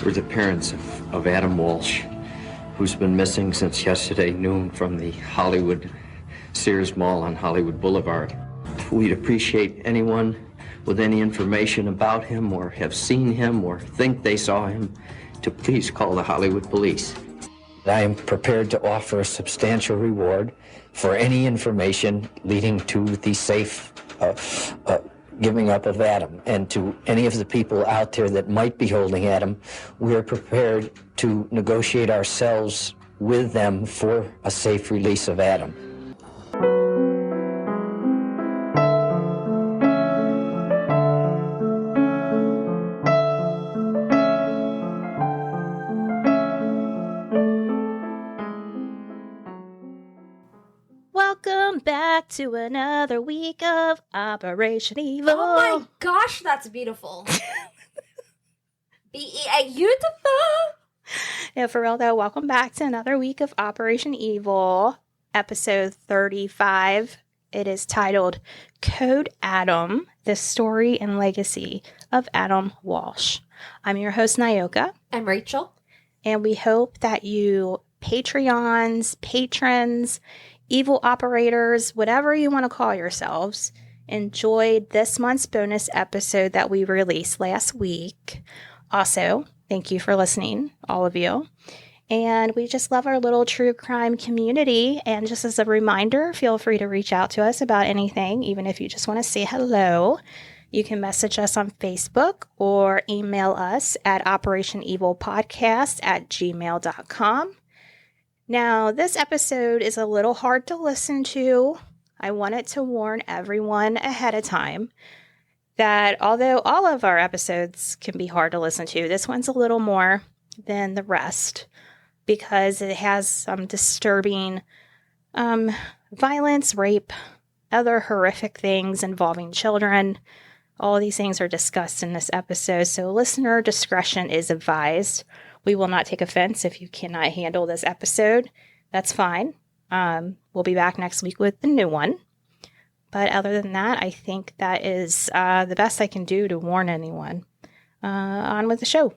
We're the parents of Adam Walsh, who's been missing since yesterday noon from the Hollywood Sears Mall on Hollywood Boulevard. We'd appreciate anyone with any information about him or have seen him or think they saw him to please call the Hollywood police. I am prepared to offer a substantial reward for any information leading to the safe giving up of Adam. And to any of the people out there that might be holding Adam, we are prepared to negotiate ourselves with them for a safe release of Adam. Welcome back to another week of Operation Evil. Oh my gosh, that's beautiful. Beautiful. Yeah, for real though, welcome back to another week of Operation Evil, episode 35. It is titled Code Adam, the story and legacy of Adam Walsh. I'm your host, Nyoka. I'm Rachel. And we hope that you Patreons, patrons, evil operators, whatever you want to call yourselves, enjoyed this month's bonus episode that we released last week. Also, thank you for listening, all of you. And we just love our little true crime community. And just as a reminder, feel free to reach out to us about anything, even if you just want to say hello. You can message us on Facebook or email us at operationevilpodcast@gmail.com. Now, this episode is a little hard to listen to. I wanted to warn everyone ahead of time that although all of our episodes can be hard to listen to, this one's a little more than the rest because it has some disturbing violence, rape, other horrific things involving children. All of these things are discussed in this episode, so listener discretion is advised. We will not take offense if you cannot handle this episode. That's fine. We'll be back next week with the new one. But other than that, I think that is the best I can do to warn anyone. On with the show.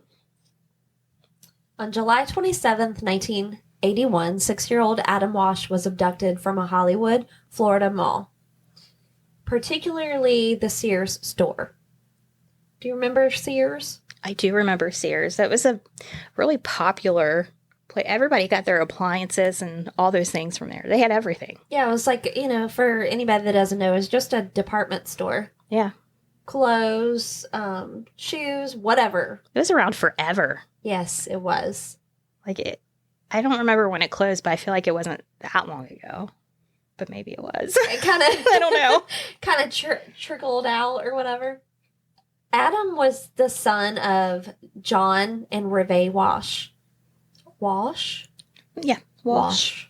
On July 27th, 1981, 6-year-old Adam Walsh was abducted from a Hollywood, Florida mall, particularly the Sears store. Do you remember Sears? I do remember Sears. That was a really popular place. Everybody got their appliances and all those things from there. They had everything. Yeah, it was like, for anybody that doesn't know, it was just a department store. Yeah. Clothes, shoes, whatever. It was around forever. Yes, it was. I don't remember when it closed, but I feel like it wasn't that long ago. But maybe it was. It kind of, I don't know. Kind of trickled out or whatever. Adam was the son of John and Reve Walsh. Walsh? Yeah, Walsh.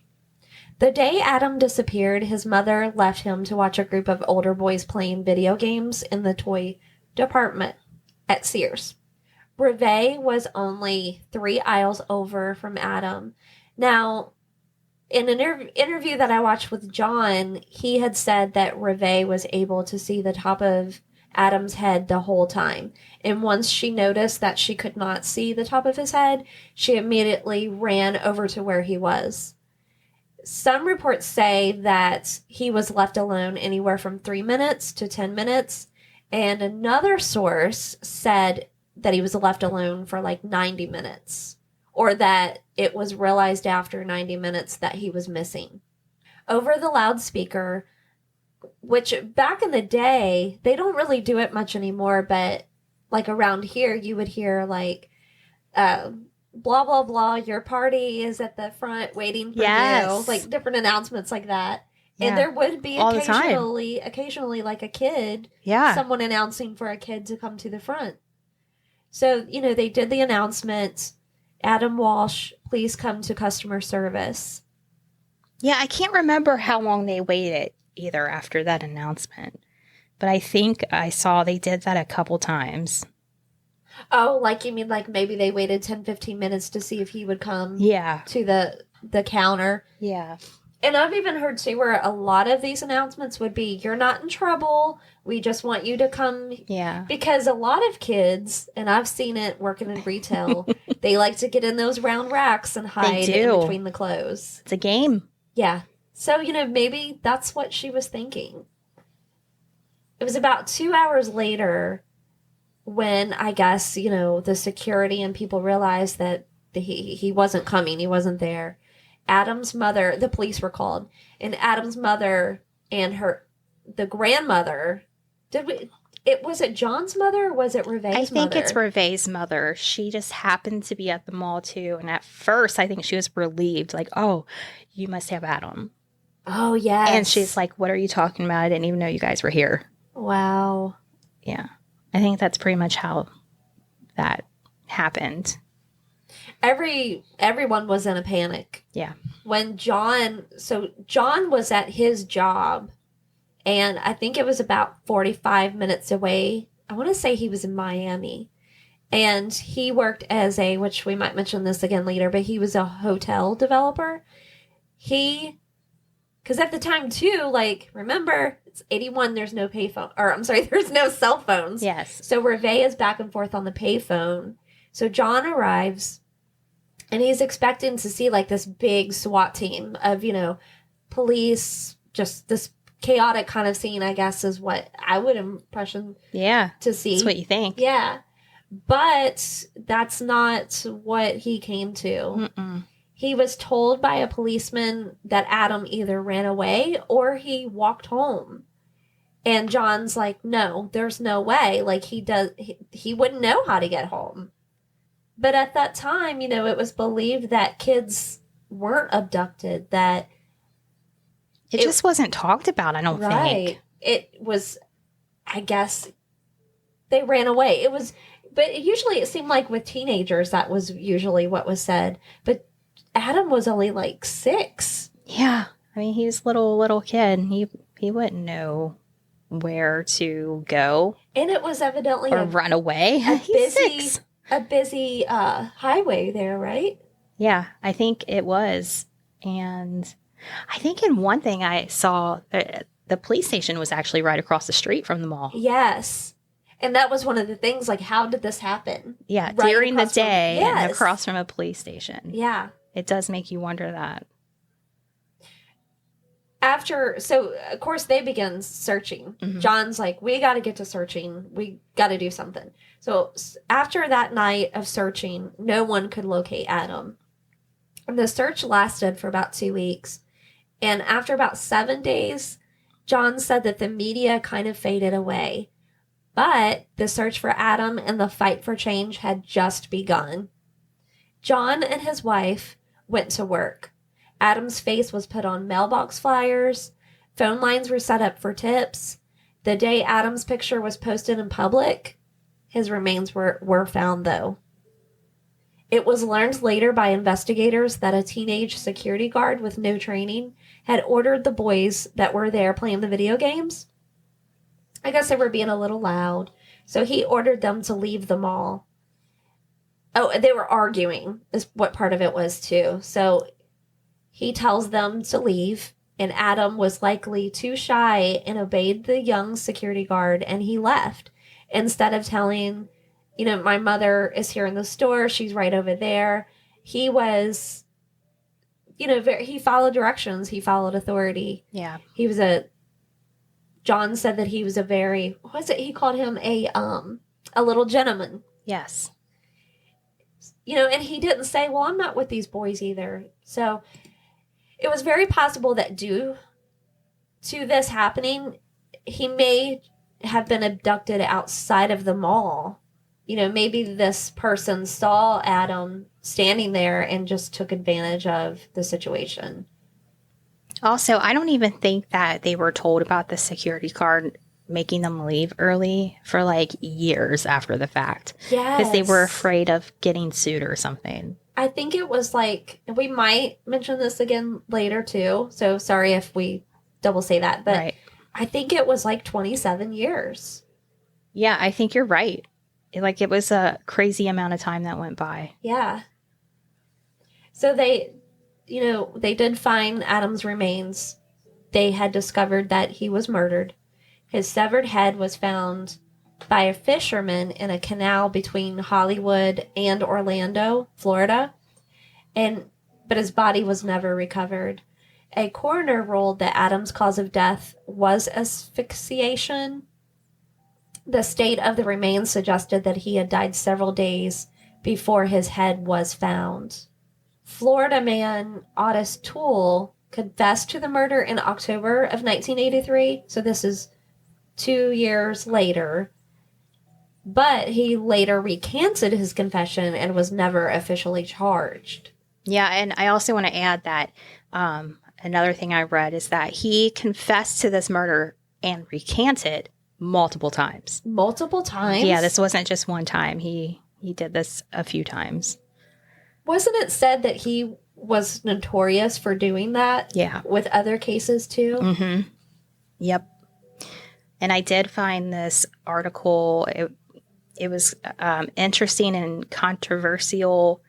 The day Adam disappeared, his mother left him to watch a group of older boys playing video games in the toy department at Sears. Reve was only 3 aisles over from Adam. Now, in an interview that I watched with John, he had said that Reve was able to see the top of Adam's head the whole time. And once she noticed that she could not see the top of his head, she immediately ran over to where he was. Some reports say that he was left alone anywhere from 3 minutes to 10 minutes. And another source said that he was left alone for like 90 minutes. Or that it was realized after 90 minutes that he was missing. Over the loudspeaker, which back in the day, they don't really do it much anymore, but like around here, you would hear like, blah, blah, blah, your party is at the front waiting for you. Like different announcements like that. Yeah. And there would be occasionally like a kid, someone announcing for a kid to come to the front. So, they did the announcement, Adam Walsh, please come to customer service. Yeah, I can't remember how long they waited either after that announcement. But I think I saw they did that a couple times. Oh, like you mean like maybe they waited 10, 15 minutes to see if he would come to the counter? Yeah. And I've even heard too where a lot of these announcements would be, you're not in trouble. We just want you to come. Yeah. Because a lot of kids, and I've seen it working in retail, they like to get in those round racks and hide in between the clothes. It's a game. Yeah. So, maybe that's what she was thinking. It was about 2 hours later when I guess, the security and people realized that he wasn't coming. He wasn't there. Adam's mother, the police were called, and Adam's mother and the grandmother, was it John's mother or was it Reve's mother? I think it's Reve's mother. She just happened to be at the mall too. And at first, I think she was relieved, like, oh, you must have Adam. Oh, yes. And she's like, what are you talking about? I didn't even know you guys were here. Wow. Yeah. I think that's pretty much how that happened. Everyone was in a panic. Yeah. When John was at his job, and I think it was about 45 minutes away. I want to say he was in Miami. And he worked as which we might mention this again later, but he was a hotel developer. Because at the time too, like, remember, it's 81, there's no payphone. Or, I'm sorry, there's no cell phones. Yes. So Reve is back and forth on the payphone. So John arrives, and he's expecting to see, like, this big SWAT team of, police, just this chaotic kind of scene, I guess, is what I would impression to see. That's what you think. Yeah. But that's not what he came to. Mm-mm. He was told by a policeman that Adam either ran away or he walked home. And John's like, no, there's no way. Like, he wouldn't know how to get home. But at that time, it was believed that kids weren't abducted, that it just wasn't talked about, I don't think. It was, I guess, they ran away. But usually it seemed like with teenagers, that was usually what was said. But Adam was only like 6. Yeah. I mean, he was little kid. He wouldn't know where to go. And it was evidently run away. He's 6. A busy highway there, right? Yeah, I think it was. And I think in one thing I saw, the police station was actually right across the street from the mall. Yes. And that was one of the things, like, how did this happen? Yeah, right during the day and across from a police station. Yeah. It does make you wonder that. So, of course, they begin searching. Mm-hmm. John's like, we got to get to searching. We got to do something. So, after that night of searching, no one could locate Adam. And the search lasted for about 2 weeks. And after about 7 days, John said that the media kind of faded away. But the search for Adam and the fight for change had just begun. John and his wife went to work. Adam's face was put on mailbox flyers. Phone lines were set up for tips. The day Adam's picture was posted in public, his remains were found, though. It was learned later by investigators that a teenage security guard with no training had ordered the boys that were there playing the video games. I guess they were being a little loud, so he ordered them to leave the mall. Oh, they were arguing, is what part of it was, too. So he tells them to leave, and Adam was likely too shy and obeyed the young security guard, and he left. Instead of telling, my mother is here in the store, she's right over there. He was, he followed directions, he followed authority. Yeah. John said that he was a very, what was it? He called him a little gentleman. Yes. And he didn't say, well, I'm not with these boys either. So it was very possible that due to this happening, he may have been abducted outside of the mall. Maybe this person saw Adam standing there and just took advantage of the situation. Also, I don't even think that they were told about the security guard making them leave early for like years after the fact. Yes. Because they were afraid of getting sued or something. I think it was like, we might mention this again later too, so sorry if we double say that, but right. I think it was like 27 years. Yeah, I think you're right. It was a crazy amount of time that went by. Yeah. So they did find Adam's remains. They had discovered that he was murdered. His severed head was found by a fisherman in a canal between Hollywood and Orlando, Florida. But his body was never recovered. A coroner ruled that Adam's cause of death was asphyxiation. The state of the remains suggested that he had died several days before his head was found. Florida man Otis Toole confessed to the murder in October of 1983, so this is 2 years later. But he later recanted his confession and was never officially charged. Yeah, and I also want to add that another thing I read is that he confessed to this murder and recanted multiple times. Multiple times? Yeah, this wasn't just one time. He did this a few times. Wasn't it said that he was notorious for doing that? Yeah. With other cases too? Mm-hmm. Yep. And I did find this article. It was interesting and controversial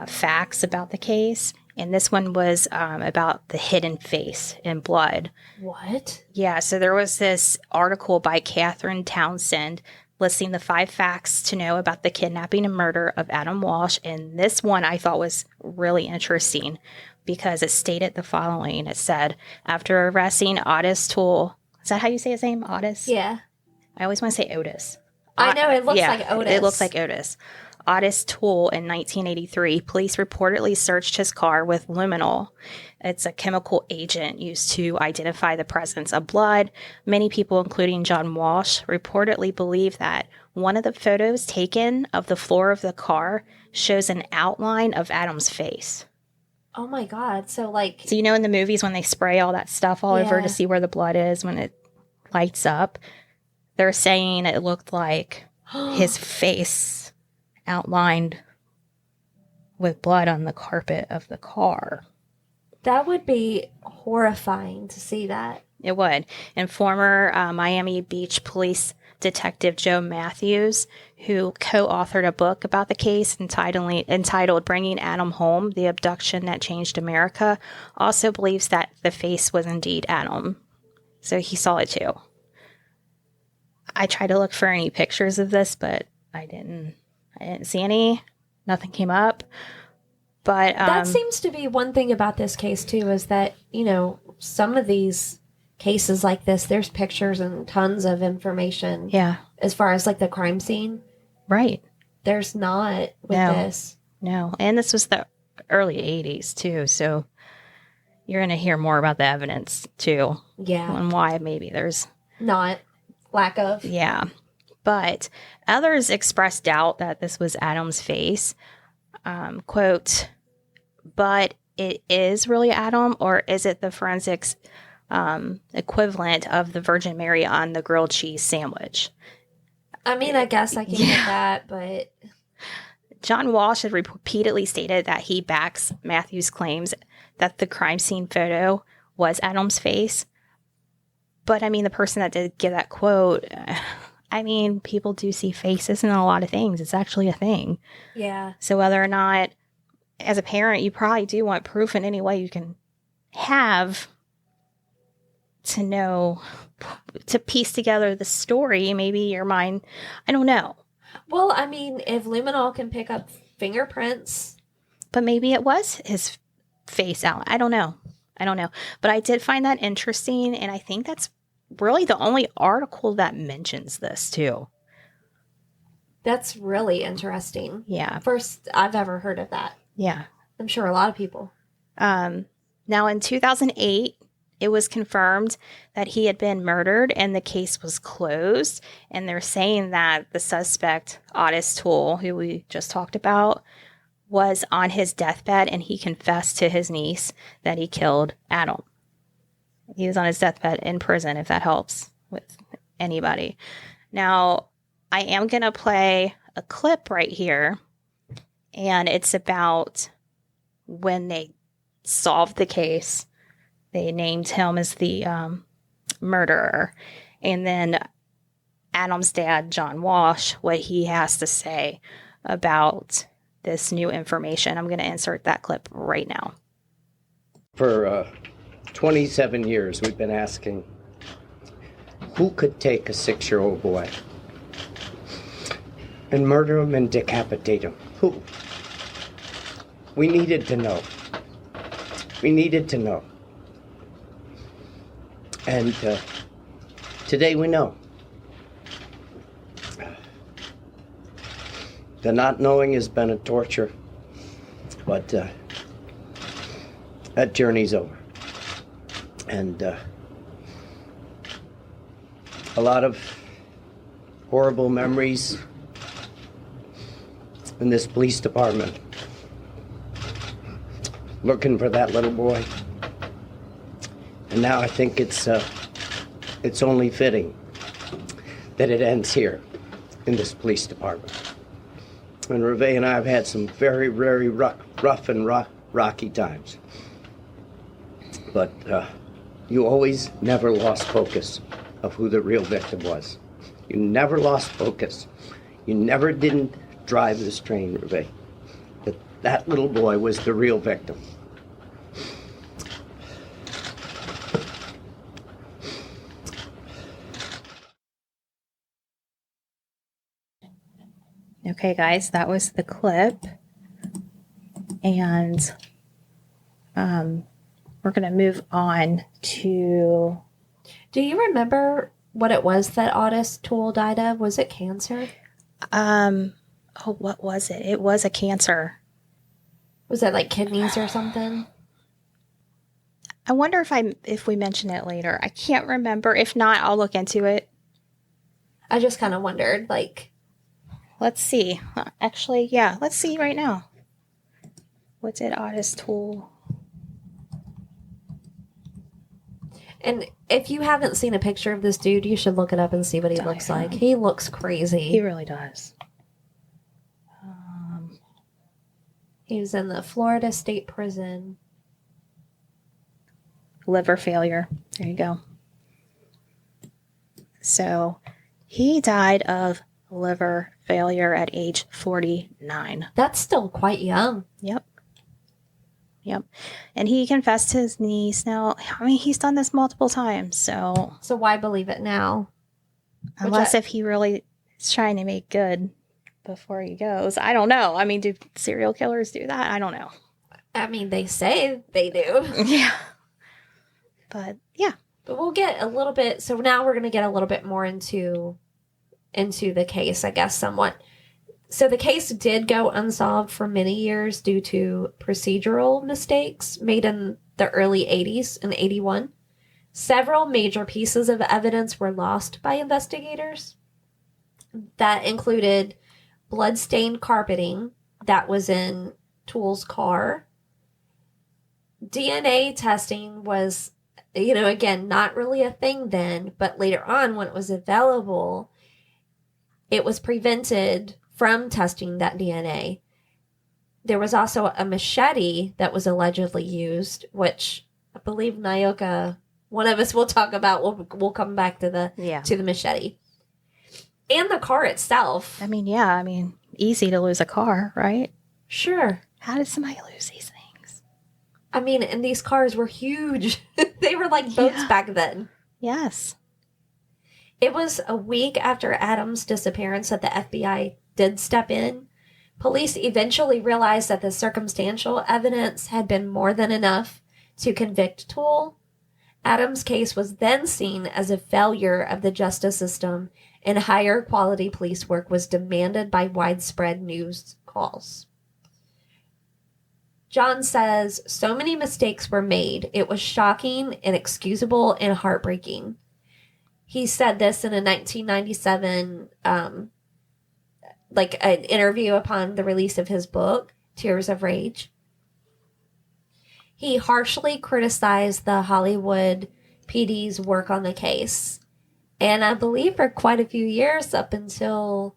facts about the case. And this one was about the hidden face in blood. What? Yeah, so there was this article by Catherine Townsend listing the 5 facts to know about the kidnapping and murder of Adam Walsh. And this one I thought was really interesting because it stated the following. It said, after arresting Otis Toole, is that how you say his name? Otis? Yeah. I always want to say Otis. I know, it looks like Otis. It looks like Otis. Otis Toole in 1983, police reportedly searched his car with luminol. It's a chemical agent used to identify the presence of blood. Many people, including John Walsh, reportedly believe that one of the photos taken of the floor of the car shows an outline of Adam's face. Oh my God. So in the movies when they spray all that stuff all over to see where the blood is when it lights up, they're saying it looked like his face outlined with blood on the carpet of the car. That would be horrifying to see that. It would. And former Miami Beach police detective Joe Matthews, who co-authored a book about the case entitled Bringing Adam Home, The Abduction That Changed America, also believes that the face was indeed Adam. So he saw it too. I tried to look for any pictures of this, but I didn't see any. Nothing came up. But that seems to be one thing about this case too, is that, some of these cases like this, there's pictures and tons of information. Yeah. As far as the crime scene. Right. There's not with this. No. And this was the early 80s too. So you're going to hear more about the evidence too. Yeah. And why maybe there's not lack of. Yeah. But others expressed doubt that this was Adam's face. Quote, but it is really Adam, or is it the forensics equivalent of the Virgin Mary on the grilled cheese sandwich? I mean, I guess I can get that, but... John Walsh had repeatedly stated that he backs Matthew's claims that the crime scene photo was Adam's face. But, I mean, the person that did give that quote... people do see faces in a lot of things. It's actually a thing. Yeah. So whether or not, as a parent, you probably do want proof in any way you can have to know, to piece together the story. Maybe your mind, I don't know. Well, if luminol can pick up fingerprints. But maybe it was his face out. I don't know. But I did find that interesting, and I think that's really the only article that mentions this too. That's really interesting. Yeah. First I've ever heard of that. Yeah. I'm sure a lot of people. Now in 2008, it was confirmed that he had been murdered and the case was closed. And they're saying that the suspect, Otis Toole, who we just talked about, was on his deathbed and he confessed to his niece that he killed Adam. He was on his deathbed in prison, if that helps with anybody. Now, I am going to play a clip right here, and it's about when they solved the case. They named him as the murderer. And then Adam's dad, John Walsh, what he has to say about this new information. I'm going to insert that clip right now. For 27 years, we've been asking, who could take a 6-year-old boy and murder him and decapitate him? Who? We needed to know. We needed to know. And today we know. The not knowing has been a torture, but that journey's over. And a lot of horrible memories in this police department, looking for that little boy. And now I think it's only fitting that it ends here in this police department. And Reve and I have had some very, very rough and rocky times. But you always never lost focus of who the real victim was. You never lost focus. You never didn't drive this train, Reve. That little boy was the real victim. Okay, guys, that was the clip. And we're going to move on to... Do you remember what it was that Otis Toole died of? Was it cancer? What was it? It was a cancer. Was that like kidneys or something? I wonder if we mention it later. I can't remember. If not, I'll look into it. I just kind of wondered, like... Let's see. Actually, yeah, let's see right now. What did Otis Toole... And if you haven't seen a picture of this dude, you should look it up and see what he looks like. He looks crazy. He really does. He was in the Florida State Prison. Liver failure. There you go. So he died of liver failure at age 49. That's still quite young. Yep. And he confessed his niece. Now, I mean, he's done this multiple times, so... So why believe it now? Unless if he really is trying to make good before he goes. I don't know. I mean, do serial killers do that? I don't know. I mean, they say they do. Yeah. But, yeah. But we'll get a little bit... So now we're going to get a little bit more into the case, I guess, somewhat. So the case did go unsolved for many years due to procedural mistakes made in the early 80s in 81. Several major pieces of evidence were lost by investigators. That included blood-stained carpeting that was in Toole's car. DNA testing was, again, not really a thing then, but later on when it was available, it was prevented from testing that DNA. There was also a machete that was allegedly used, which I believe Nyoka, one of us will talk about. We'll come back to the machete. And the car itself. I mean, easy to lose a car, right? Sure. How did somebody lose these things? I mean, and these cars were huge. They were like boats back then. Yes. It was a week after Adam's disappearance that the FBI did step in. Police eventually realized that the circumstantial evidence had been more than enough to convict Toole. Adam's case was then seen as a failure of the justice system, and higher quality police work was demanded by widespread news calls. John says, so many mistakes were made. It was shocking, inexcusable, and heartbreaking. He said this in a 1997 an interview upon the release of his book, Tears of Rage. He harshly criticized the Hollywood PD's work on the case. And I believe for quite a few years up until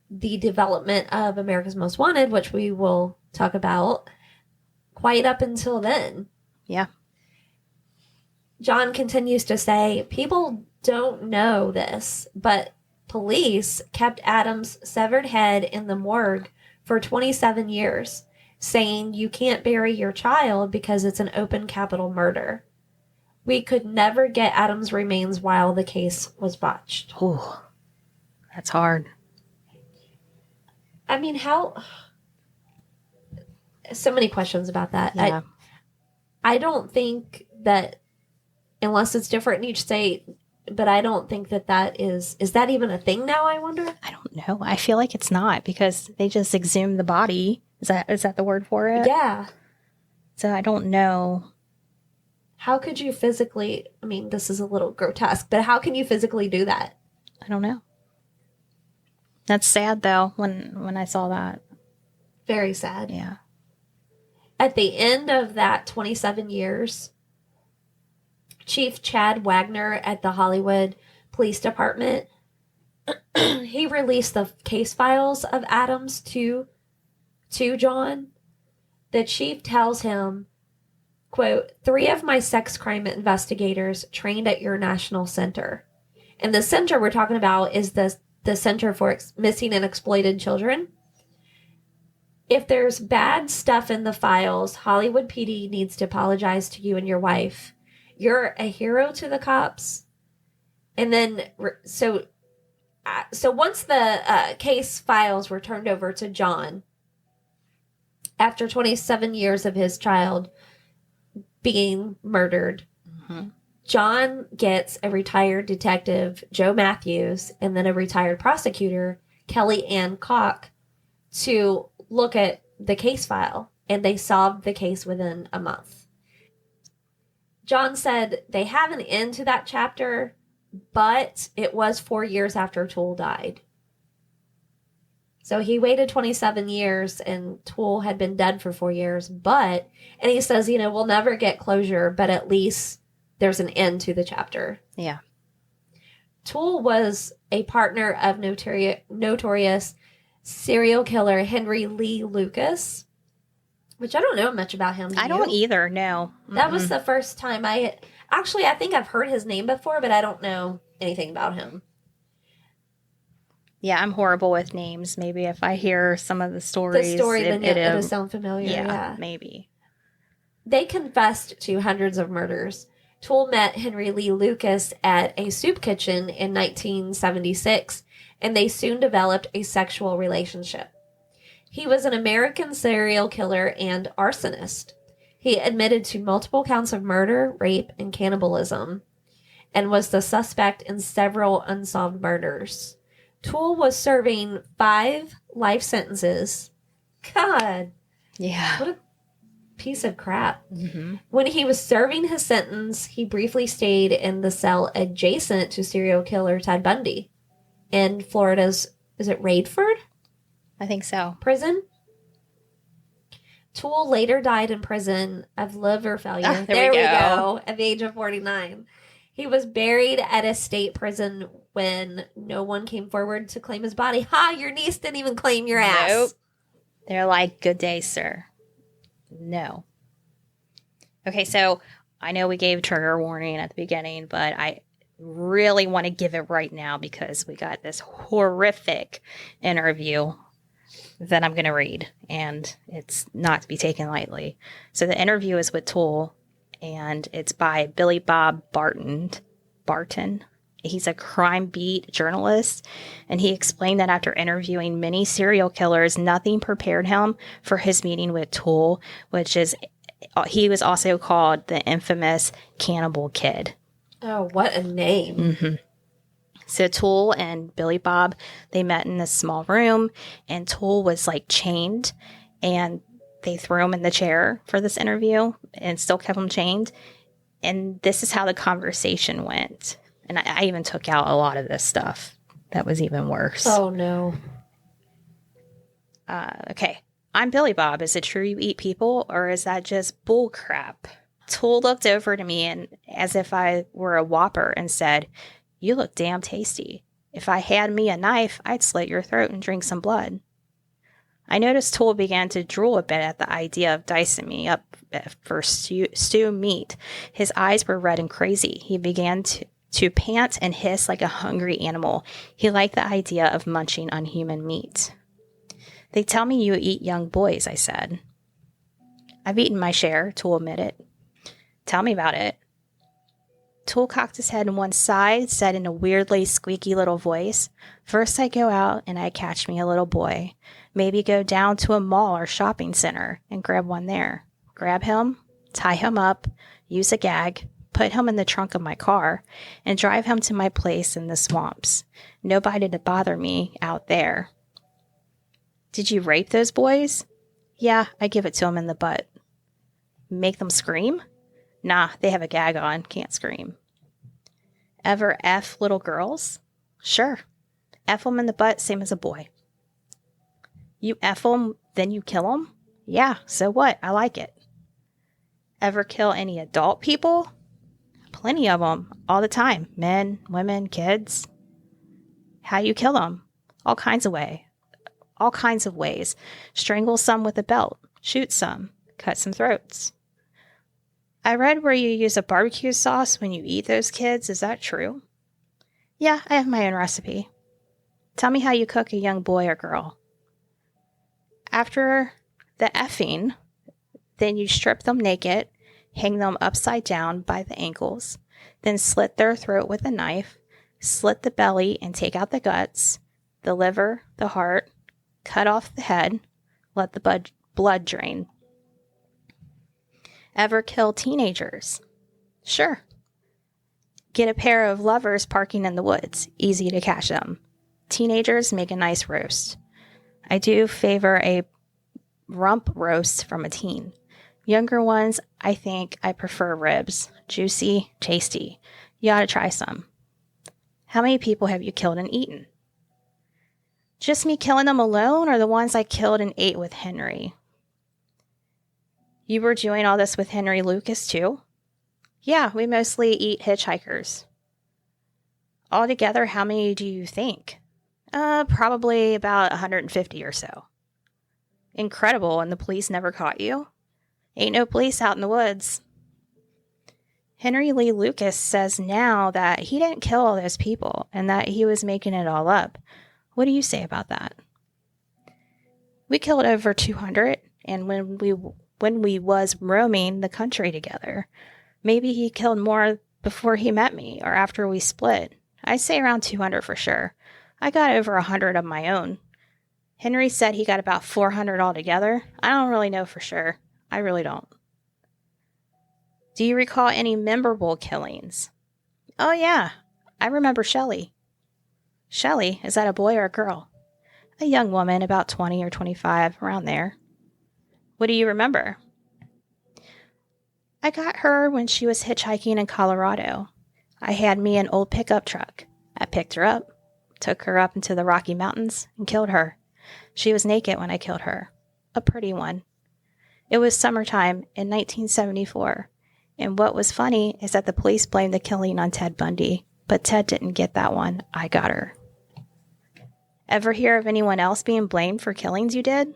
the development of America's Most Wanted, which we will talk about, quite up until then. Yeah. John continues to say, people don't know this, but police kept Adam's severed head in the morgue for 27 years. saying you can't bury your child because it's an open capital murder. We could never get Adam's remains while the case was botched. Ooh, that's hard. I mean, how... So many questions about that. Yeah. I don't think that, unless it's different in each state, but I don't think that is that even a thing now, I wonder? I don't know. I feel like it's not, because they just exhumed the body. Is that the word for it? Yeah. So I don't know. How could you physically, I mean, this is a little grotesque, but how can you physically do that? I don't know. That's sad, though, when I saw that. Very sad. Yeah. At the end of that 27 years, Chief Chad Wagner at the Hollywood Police Department, he released the case files of Adams to John. The chief tells him, quote, 3 of my sex crime investigators trained at your national center. And the center we're talking about is the Center for Missing and Exploited Children. If there's bad stuff in the files, Hollywood PD needs to apologize to you and your wife. You're a hero to the cops. And then, so once the case files were turned over to John, after 27 years of his child being murdered, John gets a retired detective, Joe Matthews, and then a retired prosecutor, Kelly Ann Koch, to look at the case file, and they solved the case within a month. John said they have an end to that chapter, but it was 4 years after Toole died. So he waited 27 years, and Toole had been dead for 4 years, and he says, we'll never get closure, but at least there's an end to the chapter. Yeah. Toole was a partner of notorious serial killer Henry Lee Lucas, which I don't know much about him. I don't either, no. That was the first time I think I've heard his name before, but I don't know anything about him. Yeah, I'm horrible with names. Maybe if I hear some of the stories, then it'll sound familiar. Yeah, maybe. They confessed to hundreds of murders. Toole met Henry Lee Lucas at a soup kitchen in 1976, and they soon developed a sexual relationship. He was an American serial killer and arsonist. He admitted to multiple counts of murder, rape, and cannibalism, and was the suspect in several unsolved murders. Toole was serving 5 life sentences. God. Yeah. What a piece of crap. Mm-hmm. When he was serving his sentence, he briefly stayed in the cell adjacent to serial killer Ted Bundy in Florida's, is it Radford? I think so. Prison. Toole later died in prison of liver failure. There we go. At the age of 49. He was buried at a state prison when no one came forward to claim his body. Ha! Your niece didn't even claim your ass. Nope. They're like, good day, sir. No. Okay, so I know we gave trigger warning at the beginning, but I really want to give it right now because we got this horrific interview that I'm going to read, and it's not to be taken lightly. So the interview is with Toole, and it's by Billy Bob Barton. He's a crime beat journalist, and he explained that after interviewing many serial killers, nothing prepared him for his meeting with Toole, which is, he was also called the infamous Cannibal Kid. Oh, what a name. Mm-hmm. So Toole and Billy Bob, they met in this small room, and Toole was like chained, and they threw him in the chair for this interview and still kept him chained. And this is how the conversation went. And I even took out a lot of this stuff. That was even worse. Oh, no. Okay. I'm Billy Bob. Is it true you eat people, or is that just bull crap? Toole looked over to me and as if I were a whopper and said, you look damn tasty. If I had me a knife, I'd slit your throat and drink some blood. I noticed Toole began to drool a bit at the idea of dicing me up for stew meat. His eyes were red and crazy. He began to pant and hiss like a hungry animal. He liked the idea of munching on human meat. They tell me you eat young boys, I said. I've eaten my share, Tool admitted. Tell me about it. Tool cocked his head on one side, said in a weirdly squeaky little voice, "First I go out and I catch me a little boy. Maybe go down to a mall or shopping center and grab one there. Grab him, tie him up, use a gag, put him in the trunk of my car, and drive him to my place in the swamps. Nobody to bother me out there." Did you rape those boys? Yeah, I give it to them in the butt. Make them scream? Nah, they have a gag on, can't scream. Ever F little girls? Sure. F them in the butt, same as a boy. You F them, then you kill them? Yeah, so what? I like it. Ever kill any adult people? Plenty of them, all the time. Men, women, kids. How you kill them? All kinds of ways. Strangle some with a belt. Shoot some. Cut some throats. I read where you use a barbecue sauce when you eat those kids. Is that true? Yeah, I have my own recipe. Tell me how you cook a young boy or girl. After the effing, then you strip them naked, hang them upside down by the ankles, then slit their throat with a knife, slit the belly and take out the guts, the liver, the heart, cut off the head, let the blood drain. Ever kill teenagers? Sure. Get a pair of lovers parking in the woods. Easy to catch them. Teenagers make a nice roast. I do favor a rump roast from a teen. Younger ones, I think I prefer ribs. Juicy, tasty. You ought to try some. How many people have you killed and eaten? Just me killing them alone, or the ones I killed and ate with Henry? You were doing all this with Henry Lucas too? Yeah, we mostly eat hitchhikers. Altogether, how many do you think? Probably about 150 or so. Incredible, and the police never caught you? Ain't no police out in the woods. Henry Lee Lucas says now that he didn't kill all those people and that he was making it all up. What do you say about that? We killed over 200, and when we was roaming the country together. Maybe he killed more before he met me or after we split. I'd say around 200 for sure. I got over 100 of my own. Henry said he got about 400 altogether. I don't really know for sure. I really don't. Do you recall any memorable killings? Oh yeah, I remember Shelley. Shelley, is that a boy or a girl? A young woman, about 20 or 25, around there. What do you remember? I got her when she was hitchhiking in Colorado. I had me an old pickup truck. I picked her up, took her up into the Rocky Mountains, and killed her. She was naked when I killed her. A pretty one. It was summertime in 1974, and what was funny is that the police blamed the killing on Ted Bundy, but Ted didn't get that one. I got her. Ever hear of anyone else being blamed for killings you did?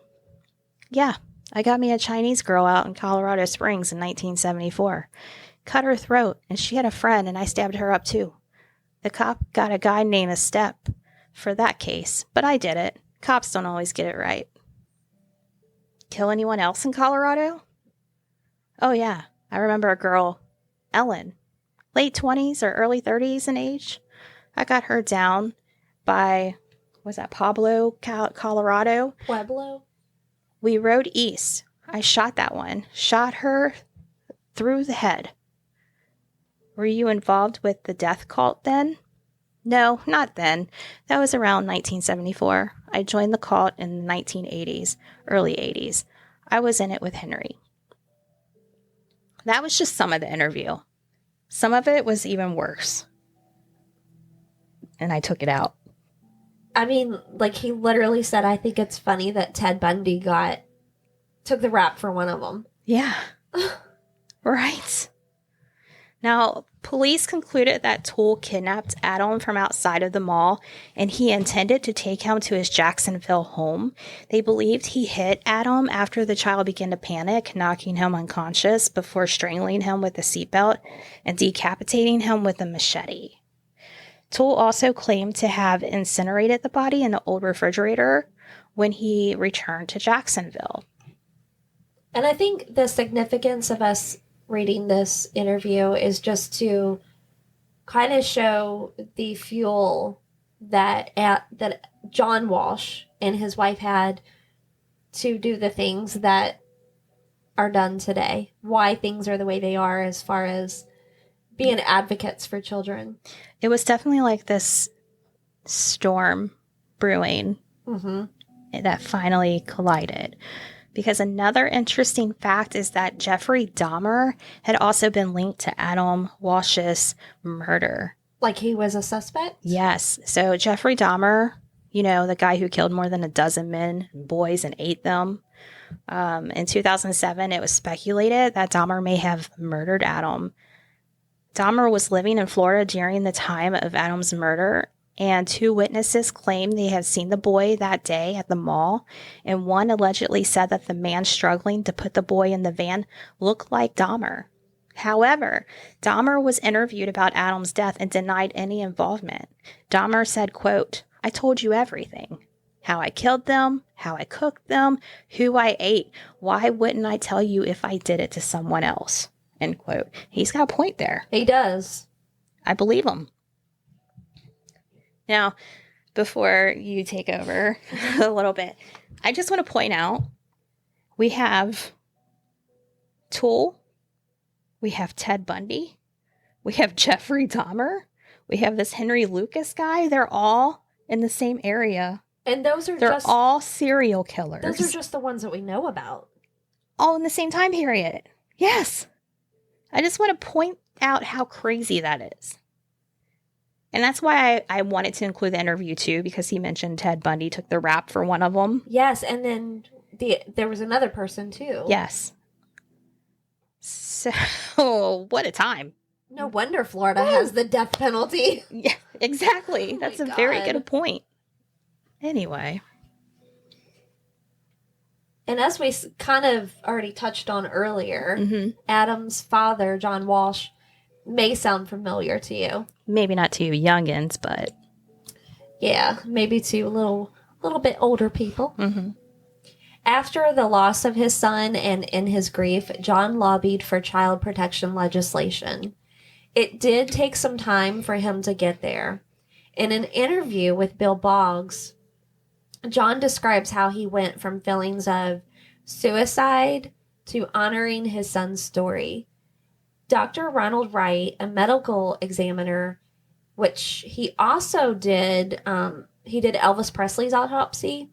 Yeah. I got me a Chinese girl out in Colorado Springs in 1974. Cut her throat, and she had a friend, and I stabbed her up too. The cop got a guy named a Step for that case, but I did it. Cops don't always get it right. Kill anyone else in Colorado? Oh yeah, I remember a girl, Ellen, late 20s or early 30s in age. I got her down by, was that Pueblo, Colorado? Pueblo? We rode east. I shot that one. Shot her through the head. Were you involved with the death cult then? No, not then. That was around 1974. I joined the cult in the 1980s, early 80s. I was in it with Henry. That was just some of the interview. Some of it was even worse. And I took it out. I mean, like, he literally said, I think it's funny that Ted Bundy took the rap for one of them. Yeah. Right. Now, police concluded that Toole kidnapped Adam from outside of the mall, and he intended to take him to his Jacksonville home. They believed he hit Adam after the child began to panic, knocking him unconscious before strangling him with a seatbelt and decapitating him with a machete. Toole also claimed to have incinerated the body in the old refrigerator when he returned to Jacksonville. And I think the significance of us reading this interview is just to kind of show the fuel that John Walsh and his wife had to do the things that are done today. Why things are the way they are as far as being advocates for children. It was definitely like this storm brewing that finally collided. Because another interesting fact is that Jeffrey Dahmer had also been linked to Adam Walsh's murder. Like he was a suspect? Yes. So Jeffrey Dahmer, you know, the guy who killed more than a dozen men, boys, and ate them. In 2007, it was speculated that Dahmer may have murdered Adam. Dahmer was living in Florida during the time of Adam's murder, and 2 witnesses claimed they had seen the boy that day at the mall, and one allegedly said that the man struggling to put the boy in the van looked like Dahmer. However, Dahmer was interviewed about Adam's death and denied any involvement. Dahmer said, quote, "I told you everything. How I killed them, how I cooked them, who I ate. Why wouldn't I tell you if I did it to someone else?" End quote. He's got a point there. He does. I believe him. Now, before you take over a little bit, I just want to point out we have Toole, we have Ted Bundy, we have Jeffrey Dahmer, we have this Henry Lucas guy. They're all in the same area. And They're all serial killers. Those are just the ones that we know about. All in the same time period. Yes. I just want to point out how crazy that is. And that's why I wanted to include the interview too, because he mentioned Ted Bundy took the rap for one of them. Yes, and then there was another person too. Yes. So, what a time. No wonder Florida has the death penalty. Yeah, exactly. Oh That's my a very God. good point. Anyway. And as we kind of already touched on earlier, Adam's father, John Walsh, may sound familiar to you. Maybe not to you youngins, but... Yeah, maybe to a little bit older people. After the loss of his son and in his grief, John lobbied for child protection legislation. It did take some time for him to get there. In an interview with Bill Boggs, John describes how he went from feelings of suicide to honoring his son's story. Dr. Ronald Wright, a medical examiner, which he also did, he did Elvis Presley's autopsy.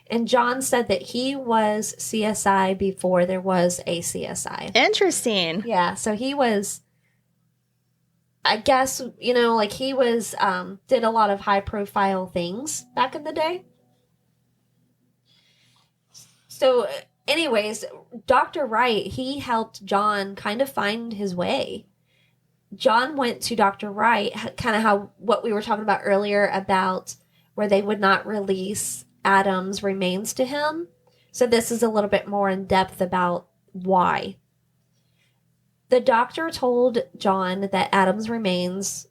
And John said that he was CSI before there was a CSI. Interesting. Yeah, so he was, I guess, you know, like he was, did a lot of high profile things back in the day. So anyways, Dr. Wright, he helped John kind of find his way. John went to Dr. Wright, kind of how what we were talking about earlier about where they would not release Adam's remains to him. So this is a little bit more in depth about why. The doctor told John that Adam's remains,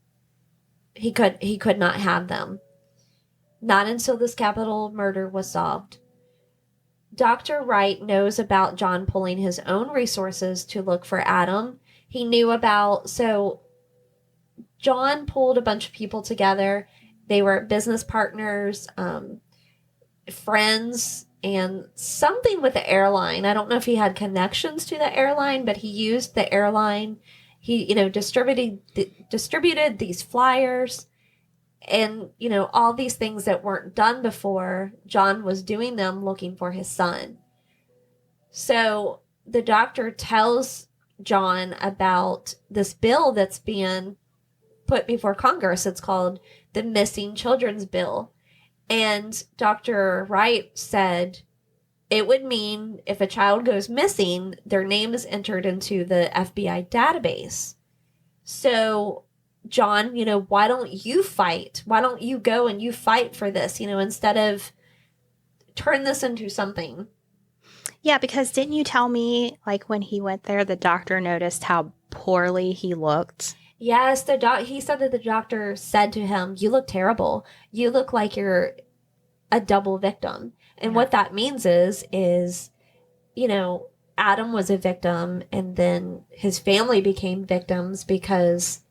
he could not have them. Not until this capital murder was solved. Dr. Wright knows about John pulling his own resources to look for Adam. He knew about, so John pulled a bunch of people together. They were business partners, friends, and something with the airline. I don't know if he had connections to the airline, but he used the airline. He, you know, distributed these flyers. And, you know, all these things that weren't done before, John was doing them looking for his son. So the doctor tells John about this bill that's being put before Congress. It's called the Missing Children's Bill. And Dr. Wright said it would mean if a child goes missing, their name is entered into the FBI database. So John, you know, why don't you fight? Why don't you go and you fight for this, you know, instead of turn this into something? Yeah, because didn't you tell me, like, when he went there, the doctor noticed how poorly he looked? Yes, he said that the doctor said to him, "You look terrible. You look like you're a double victim." And what that means is, you know, Adam was a victim, and then his family became victims because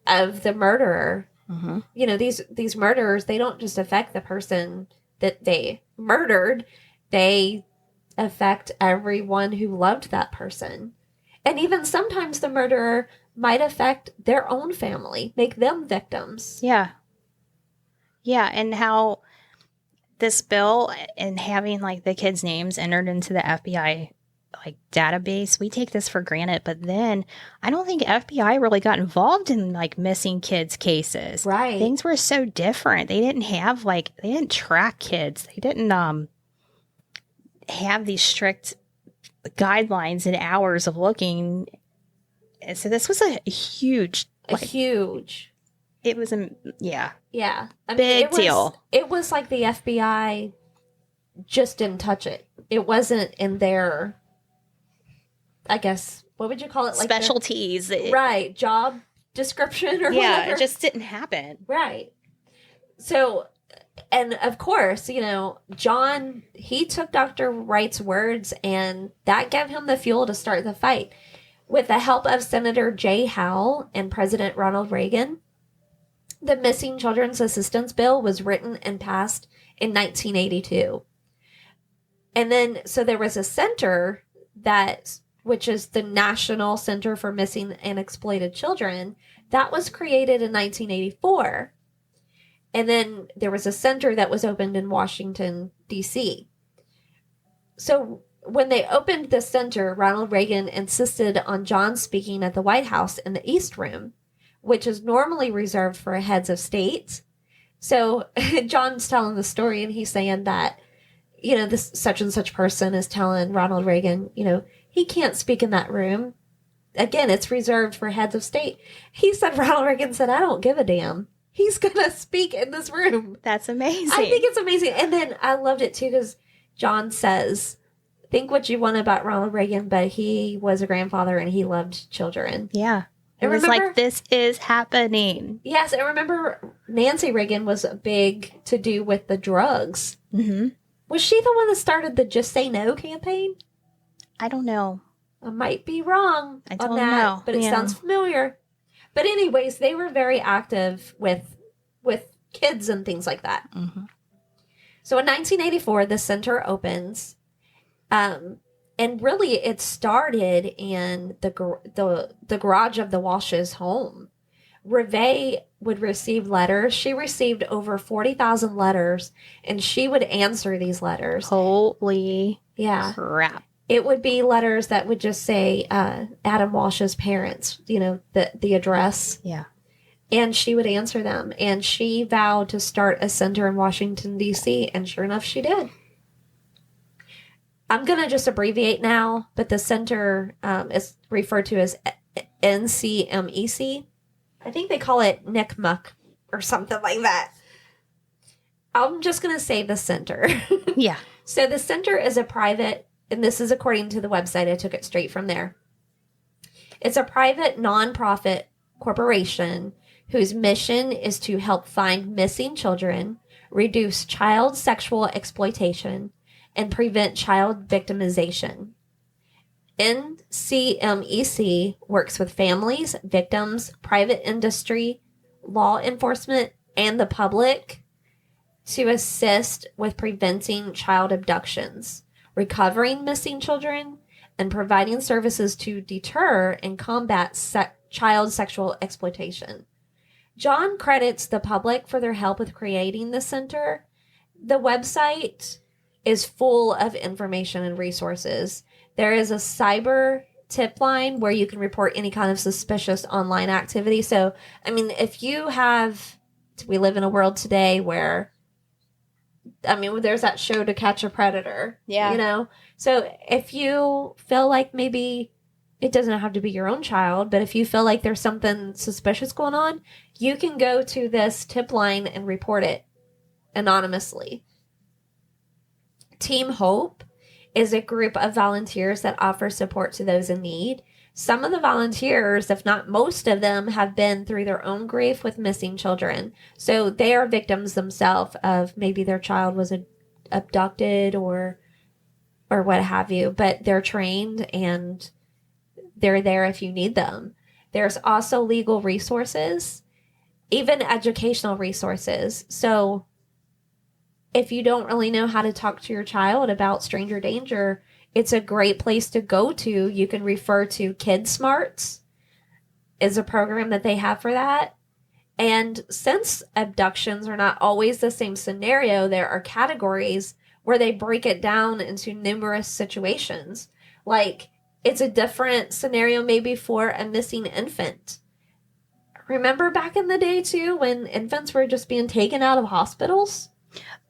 of the murderer. Mm-hmm. You know, these murderers, they don't just affect the person that they murdered, they affect everyone who loved that person. And even sometimes the murderer might affect their own family, make them victims. Yeah. Yeah, and how this bill and having like the kids' names entered into the FBI like database, we take this for granted, but then I don't think FBI really got involved in like missing kids cases. Right. Things were so different. They didn't track kids. They didn't have these strict guidelines and hours of looking. And so this was a huge it was Yeah. I mean, Big deal. It was like the FBI just didn't touch it. It wasn't in their, I guess, what would you call it? Like specialties. Right. Job description or whatever. It just didn't happen. Right. So, and of course, you know, John, he took Dr. Wright's words, and that gave him the fuel to start the fight. With the help of Senator Jay Howell and President Ronald Reagan, the Missing Children's Assistance Bill was written and passed in 1982. And then, so there was a center which is the National Center for Missing and Exploited Children, that was created in 1984. And then there was a center that was opened in Washington, D.C. So when they opened the center, Ronald Reagan insisted on John speaking at the White House in the East Room, which is normally reserved for heads of state. So John's telling the story, and he's saying that, you know, this such and such person is telling Ronald Reagan, you know, he can't speak in that room. Again, it's reserved for heads of state. He said, Ronald Reagan said, I don't give a damn. He's going to speak in this room. That's amazing. I think it's amazing. And then I loved it too, because John says, think what you want about Ronald Reagan, but he was a grandfather and he loved children. Yeah. It was like, this is happening. Yes, I remember Nancy Reagan was big to do with the drugs. Mm-hmm. Was she the one that started the Just Say No campaign? I don't know. I might be wrong I don't on that, know. but it Yeah. sounds familiar. But anyways, they were very active with kids and things like that. Mm-hmm. So in 1984, the center opens. And really, it started in the garage of the Walsh's home. Reve would receive letters. She received over 40,000 letters, and she would answer these letters. Holy Yeah. crap. It would be letters that would just say Adam Walsh's parents, you know, the address. Yeah. And she would answer them. And she vowed to start a center in Washington, D.C., and sure enough, she did. I'm going to just abbreviate now, but the center is referred to as NCMEC. I think they call it NCMEC or something like that. I'm just going to say the center. Yeah. So the center is a private, and this is according to the website. I took it straight from there. It's a private nonprofit corporation whose mission is to help find missing children, reduce child sexual exploitation, and prevent child victimization. NCMEC works with families, victims, private industry, law enforcement, and the public to assist with preventing child abductions, recovering missing children, and providing services to deter and combat child sexual exploitation. John credits the public for their help with creating the center. The website is full of information and resources. There is a cyber tip line where you can report any kind of suspicious online activity. So, I mean, if you have, we live in a world today where, I mean, there's that show To Catch a Predator. Yeah. You know? So if you feel like maybe it doesn't have to be your own child, but if you feel like there's something suspicious going on, you can go to this tip line and report it anonymously. Team Hope is a group of volunteers that offer support to those in need. Some of the volunteers, if not most of them, have been through their own grief with missing children. So they are victims themselves of maybe their child was abducted, or or what have you, but they're trained and they're there if you need them. There's also legal resources, even educational resources. So if you don't really know how to talk to your child about stranger danger, it's a great place to go to. You can refer to Kid Smarts is a program that they have for that. And since abductions are not always the same scenario, there are categories where they break it down into numerous situations. Like, it's a different scenario maybe for a missing infant. Remember back in the day, too, when infants were just being taken out of hospitals?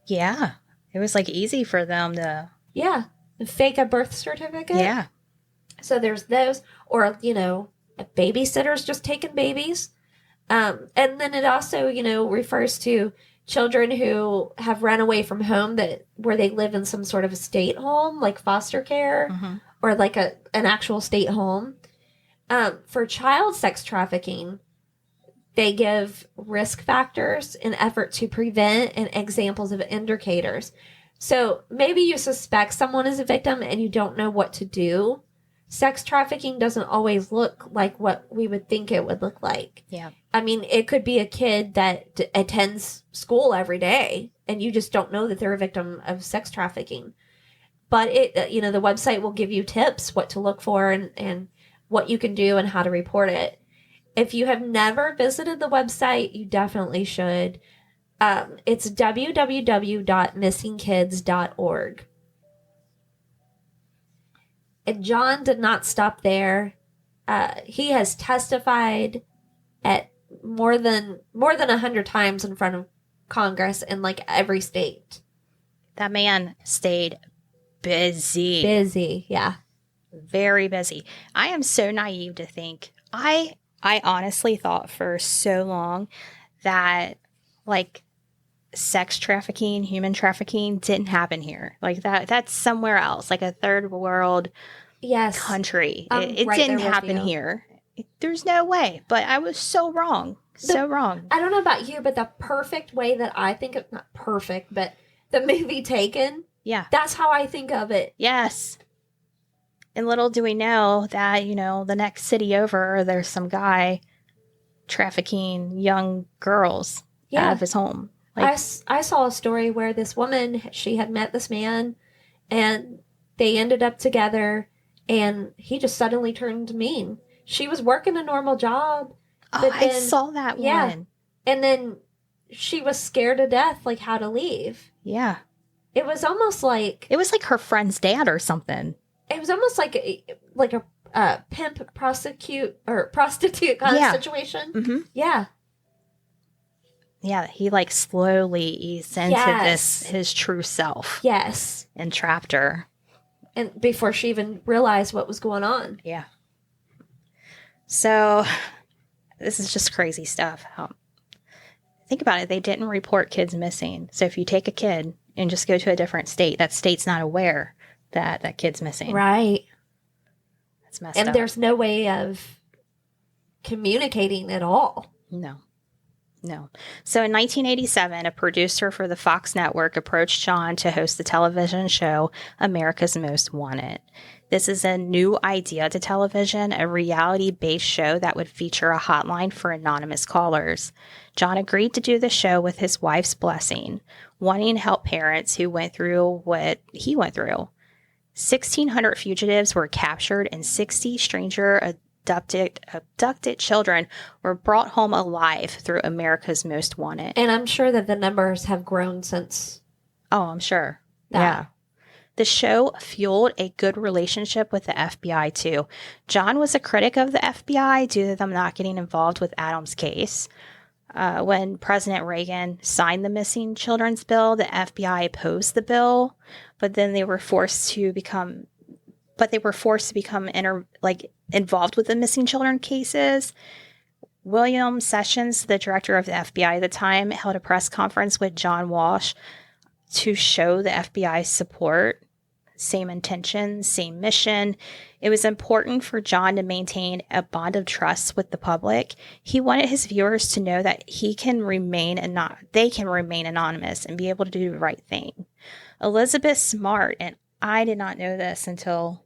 Yeah. It was like easy for them to. Yeah. Fake a birth certificate. Yeah. So there's those. Or, babysitters just taking babies. And then it also, refers to children who have run away from home where they live in some sort of a state home, like foster care, or like an actual state home. For child sex trafficking, they give risk factors in effort to prevent and examples of indicators. So maybe you suspect someone is a victim and you don't know what to do. Sex trafficking doesn't always look like what we would think it would look like. Yeah. I mean, it could be a kid that attends school every day and you just don't know that they're a victim of sex trafficking. But the website will give you tips what to look for and what you can do and how to report it. If you have never visited the website, you definitely should. It's www.missingkids.org. And John did not stop there. He has testified at more than 100 times in front of Congress in like every state. That man stayed busy. Busy, yeah. Very busy. I am so naive to think. I honestly thought for so long that like sex trafficking, human trafficking didn't happen here. Like that's somewhere else, like a third world country. It right didn't happen here. There's no way. But I was so wrong. Wrong. I don't know about you, but the perfect way that I think of, not perfect, but the movie Taken. Yeah. That's how I think of it. Yes. And little do we know that, the next city over, there's some guy trafficking young girls out of his home. Like, I saw a story where this woman, she had met this man and they ended up together and he just suddenly turned mean. She was working a normal job. But I saw that one. And then she was scared to death, like how to leave. Yeah. It was almost like... It was like her friend's dad or something. It was almost like a pimp prostitute kind of situation. Mm-hmm. Yeah. Yeah, he like slowly eased into his true self. Yes. And trapped her. And before she even realized what was going on. Yeah. So, this is just crazy stuff. Think about it. They didn't report kids missing. So if you take a kid and just go to a different state, that state's not aware that that kid's missing. Right. That's messed up. And there's no way of communicating at all. No. So in 1987, a producer for the Fox network approached John to host the television show America's Most Wanted. This is a new idea to television, a reality-based show that would feature a hotline for anonymous callers. John agreed to do the show with his wife's blessing, wanting to help parents who went through what he went through. 1,600 fugitives were captured and 60 stranger abducted children were brought home alive through America's Most Wanted. And I'm sure that the numbers have grown since. Oh, I'm sure. Yeah. The show fueled a good relationship with the FBI, too. John was a critic of the FBI due to them not getting involved with Adam's case. When President Reagan signed the Missing Children's Bill, the FBI opposed the bill, but then they were forced to become involved with the missing children cases. William Sessions, the director of the FBI at the time, held a press conference with John Walsh to show the FBI's support. Same intention, same mission. It was important for John to maintain a bond of trust with the public. He wanted his viewers to know that they can remain anonymous and be able to do the right thing. Elizabeth Smart, an I did not know this until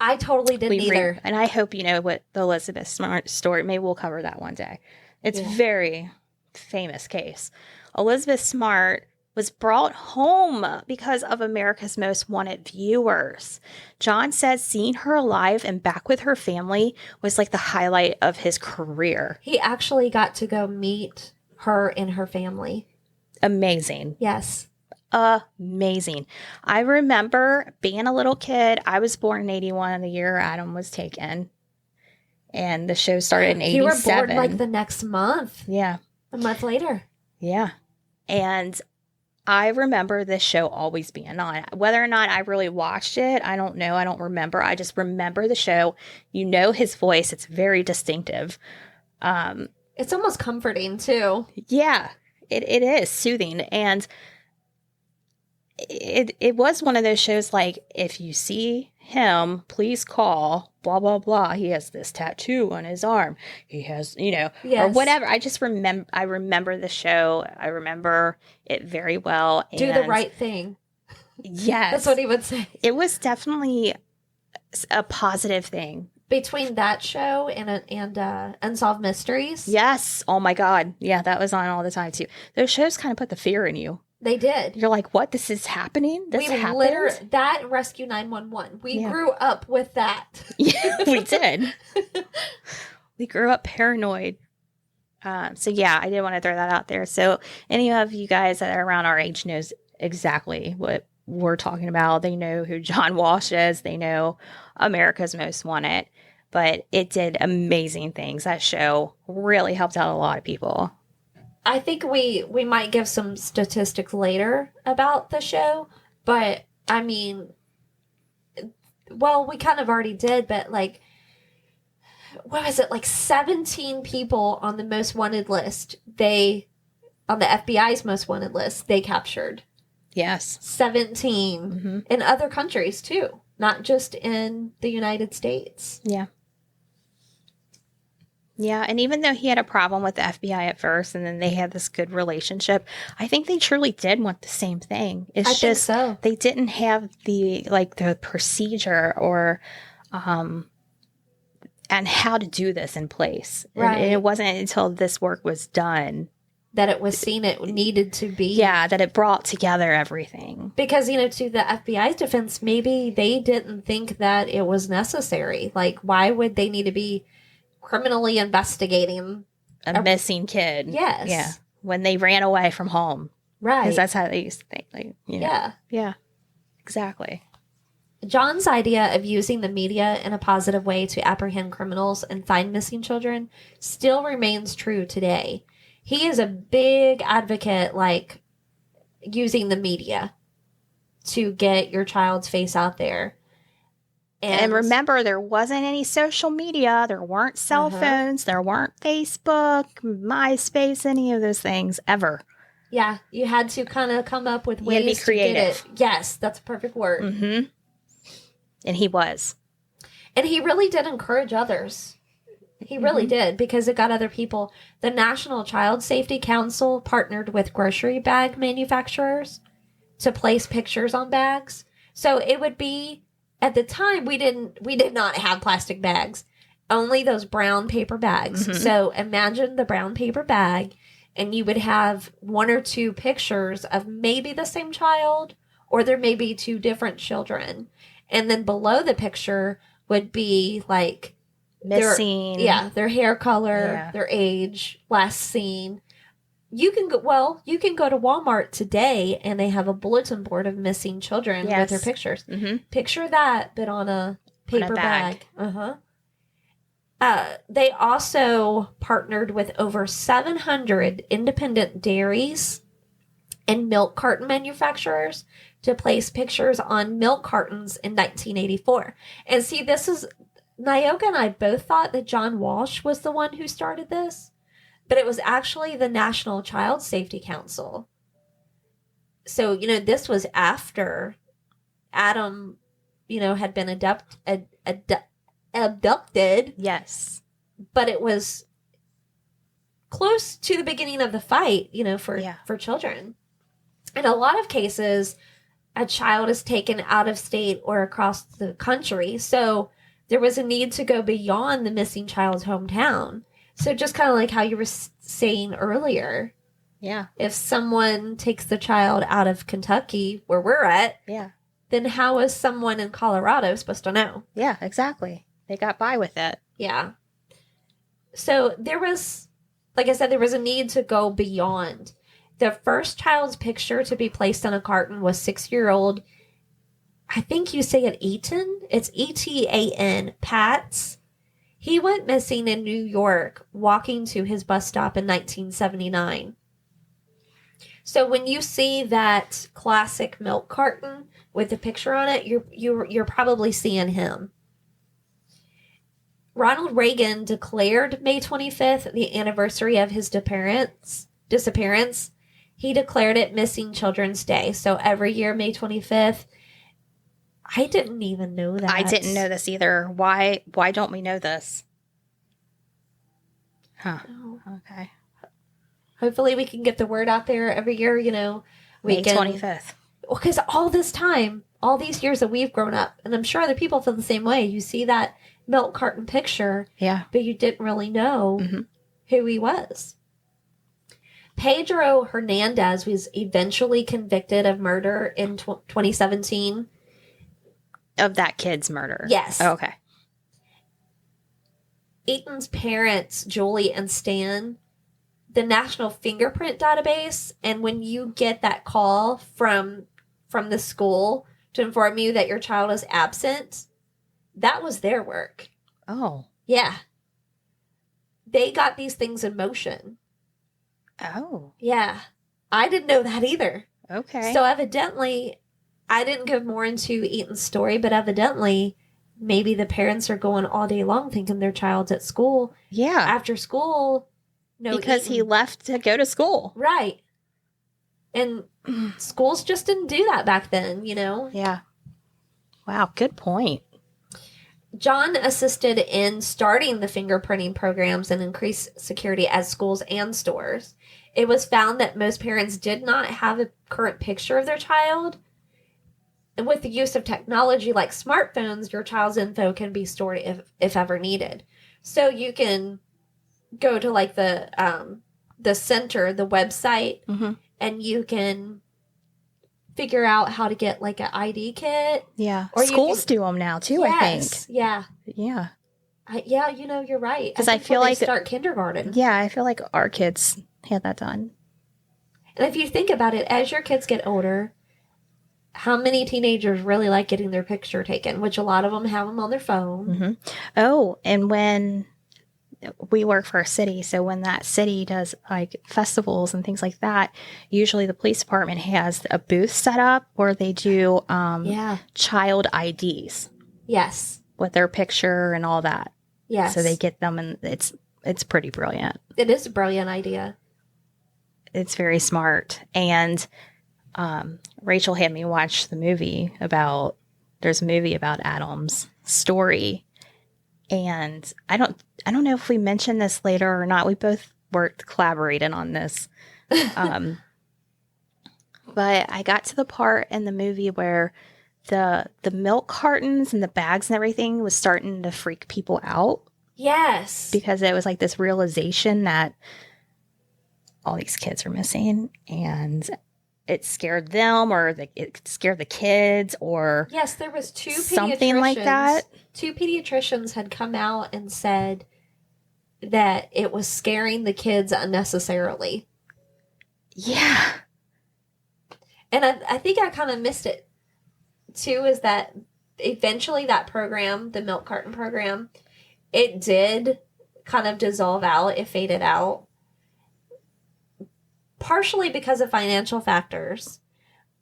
I totally didn't either. and I hope you know what the Elizabeth Smart story. Maybe we'll cover that one day. It's very famous case. Elizabeth Smart was brought home because of America's Most Wanted viewers. John says seeing her alive and back with her family was like the highlight of his career. He actually got to go meet her and her family. Amazing. Yes. Amazing. I remember being a little kid. I was born in 81, the year Adam was taken. And the show started in 87. You were born like the next month. Yeah. A month later. Yeah. And I remember this show always being on. Whether or not I really watched it, I don't know. I don't remember. I just remember the show. You know his voice. It's very distinctive. It's almost comforting, too. Yeah. It is soothing. And it was one of those shows like, if you see him, please call, blah, blah, blah. He has this tattoo on his arm. He has, or whatever. I just remember the show. I remember it very well. And do the right thing. Yes. That's what he would say. It was definitely a positive thing. Between that show and Unsolved Mysteries. Yes. Oh my God. Yeah, that was on all the time too. Those shows kind of put the fear in you. They did. You're like, what? This is happening? This happened? That Rescue 911. We grew up with that. Yeah, we did. We grew up paranoid. So yeah, I did want to throw that out there. So any of you guys that are around our age knows exactly what we're talking about. They know who John Walsh is. They know America's Most Wanted. But it did amazing things. That show really helped out a lot of people. I think we might give some statistics later about the show, but I mean, well, we kind of already did, but like, what was it? Like 17 people on the most wanted list. On the FBI's most wanted list, they captured. Yes. 17 in other countries too, not just in the United States. Yeah. Yeah, and even though he had a problem with the FBI at first and then they had this good relationship, I think they truly did want the same thing. It's just so. They didn't have the procedure or and how to do this in place. Right. And it wasn't until this work was done that it was seen it needed to be. Yeah, that it brought together everything. Because, to the FBI's defense, maybe they didn't think that it was necessary. Like, why would they need to be criminally investigating a missing kid? Yes. Yeah. When they ran away from home. Right. Because that's how they used to think. Yeah. Yeah. Exactly. John's idea of using the media in a positive way to apprehend criminals and find missing children still remains true today. He is a big advocate, using the media to get your child's face out there. And remember, there wasn't any social media. There weren't cell phones. There weren't Facebook, MySpace, any of those things ever. Yeah, you had to kind of come up with ways to get it. Yes, that's a perfect word. Mm-hmm. And he was. And he really did encourage others. He really did, because it got other people. The National Child Safety Council partnered with grocery bag manufacturers to place pictures on bags. So it would be, at the time, we did not have plastic bags, only those brown paper bags. Mm-hmm. So imagine the brown paper bag, and you would have one or two pictures of maybe the same child, or there may be two different children. And then below the picture would be missing. Their hair color, their age, last seen. You can go to Walmart today and they have a bulletin board of missing children with their pictures. Mm-hmm. Picture that, but on a paper bag. They also partnered with over 700 independent dairies and milk carton manufacturers to place pictures on milk cartons in 1984. And see, Nyoka and I both thought that John Walsh was the one who started this, but it was actually the National Child Safety Council. So, this was after Adam, had been abducted. Yes. But it was close to the beginning of the fight, for children. In a lot of cases, a child is taken out of state or across the country. So there was a need to go beyond the missing child's hometown. So just kind of like how you were saying earlier. Yeah. If someone takes the child out of Kentucky, where we're at, Yeah. then how is someone in Colorado supposed to know? Yeah, exactly. They got by with it. Yeah. So there was, like I said, there was a need to go beyond. The first child's picture to be placed on a carton was 6-year-old, I think you say it Eaton. It's Etan, Pats. He went missing in New York walking to his bus stop in 1979. So when you see that classic milk carton with a picture on it, you're probably seeing him. Ronald Reagan declared May 25th the anniversary of his disappearance. He declared it Missing Children's Day. So every year, May 25th. I didn't even know that. I didn't know this either. Why don't we know this? Huh. Oh. Okay. Hopefully we can get the word out there every year, May 25th. Because all this time, all these years that we've grown up, and I'm sure other people feel the same way, you see that milk carton picture, Yeah. but you didn't really know Mm-hmm. who he was. Pedro Hernandez was eventually convicted of murder in 2017. Of that kid's murder. Yes. Oh, okay. Eaton's parents, Julie and Stan, the National Fingerprint Database, and when you get that call from the school to inform you that your child is absent, that was their work. Oh. Yeah. They got these things in motion. Oh. Yeah. I didn't know that either. Okay. So evidently, I didn't go more into Eaton's story, but evidently, maybe the parents are going all day long thinking their child's at school. yeah. After school, no, Because he Eaton. left to go to school. Right. And schools just didn't do that back then, Yeah. Wow. Good point. John assisted in starting the fingerprinting programs and increased security at schools and stores. It was found that most parents did not have a current picture of their child. And with the use of technology like smartphones, your child's info can be stored if ever needed. So you can go to like the center, the website, Mm-hmm. and you can figure out how to get like an ID kit. Yeah. Or you Schools can- do them now too, I think. Yeah. Yeah. Yeah, you're right. 'Cause I think feel when they like- start kindergarten. Yeah. I feel like our kids had that done. And if you think about it, as your kids get older, how many teenagers really like getting their picture taken? Which a lot of them have them on their phone. Mm-hmm. Oh, and when we work for a city, so when that city does like festivals and things like that, usually the police department has a booth set up where they do Yeah. child IDs Yes. with their picture and all that. Yes. So they get them, and it's pretty brilliant. It is a brilliant idea. It's very smart. And Rachel had me watch the movie there's a movie about Adam's story. And I don't know if we mentioned this later or not. We both collaborated on this. But I got to the part in the movie where the milk cartons and the bags and everything was starting to freak people out, Yes. because it was like this realization that all these kids are missing, and it scared them, or it scared the kids, or Yes, there was two something like that. Two pediatricians had come out and said that it was scaring the kids unnecessarily. Yeah. And I think I kind of missed it too, is that eventually that program, the milk carton program, it did kind of dissolve out. It faded out. Partially because of financial factors.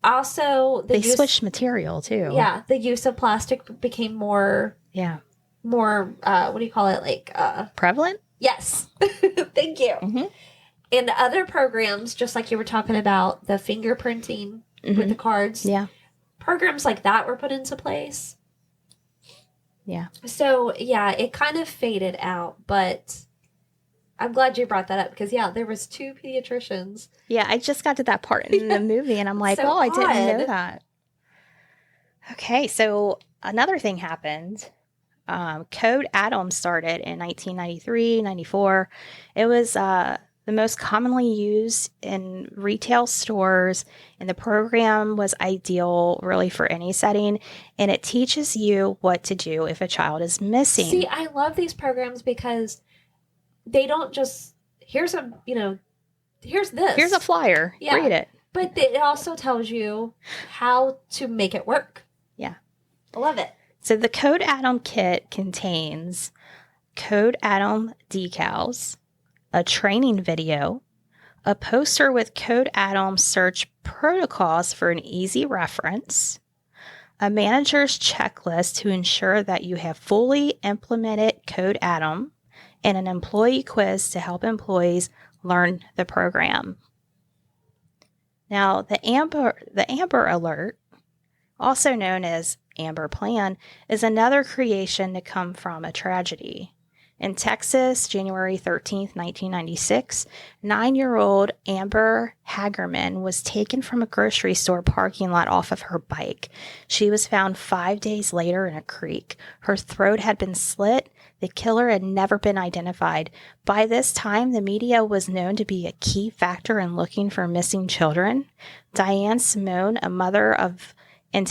Also, They switched material too. Yeah, the use of plastic became more, Yeah. what do you call it? Like, Prevalent? yes. Thank you. Mhm. And other programs, just like you were talking about, the fingerprinting with the cards, Yeah. programs like that were put into place. Yeah. So, yeah, it kind of faded out, but I'm glad you brought that up because, yeah, there was two pediatricians. Yeah, I just got to that part in the movie, and I'm like, So oh, I didn't know odd. that. Okay, so another thing happened. Code Adam started in 1993, 94. It was the most commonly used in retail stores, and the program was ideal really for any setting. And it teaches you what to do if a child is missing. See, I love these programs because they don't just, here's this. Here's a flyer. Yeah. Read it. But it also tells you how to make it work. Yeah. I love it. So the Code Adam kit contains Code Adam decals, a training video, a poster with Code Adam search protocols for an easy reference, a manager's checklist to ensure that you have fully implemented Code Adam, and an employee quiz to help employees learn the program. Now, the Amber Alert, also known as Amber Plan, is another creation to come from a tragedy. In Texas, January 13th, 1996, 9-year-old Amber Hagerman was taken from a grocery store parking lot off of her bike. She was found 5 days later in a creek. Her throat had been slit. The killer had never been identified. By this time, the media was known to be a key factor in looking for missing children. Diane Simone, a mother in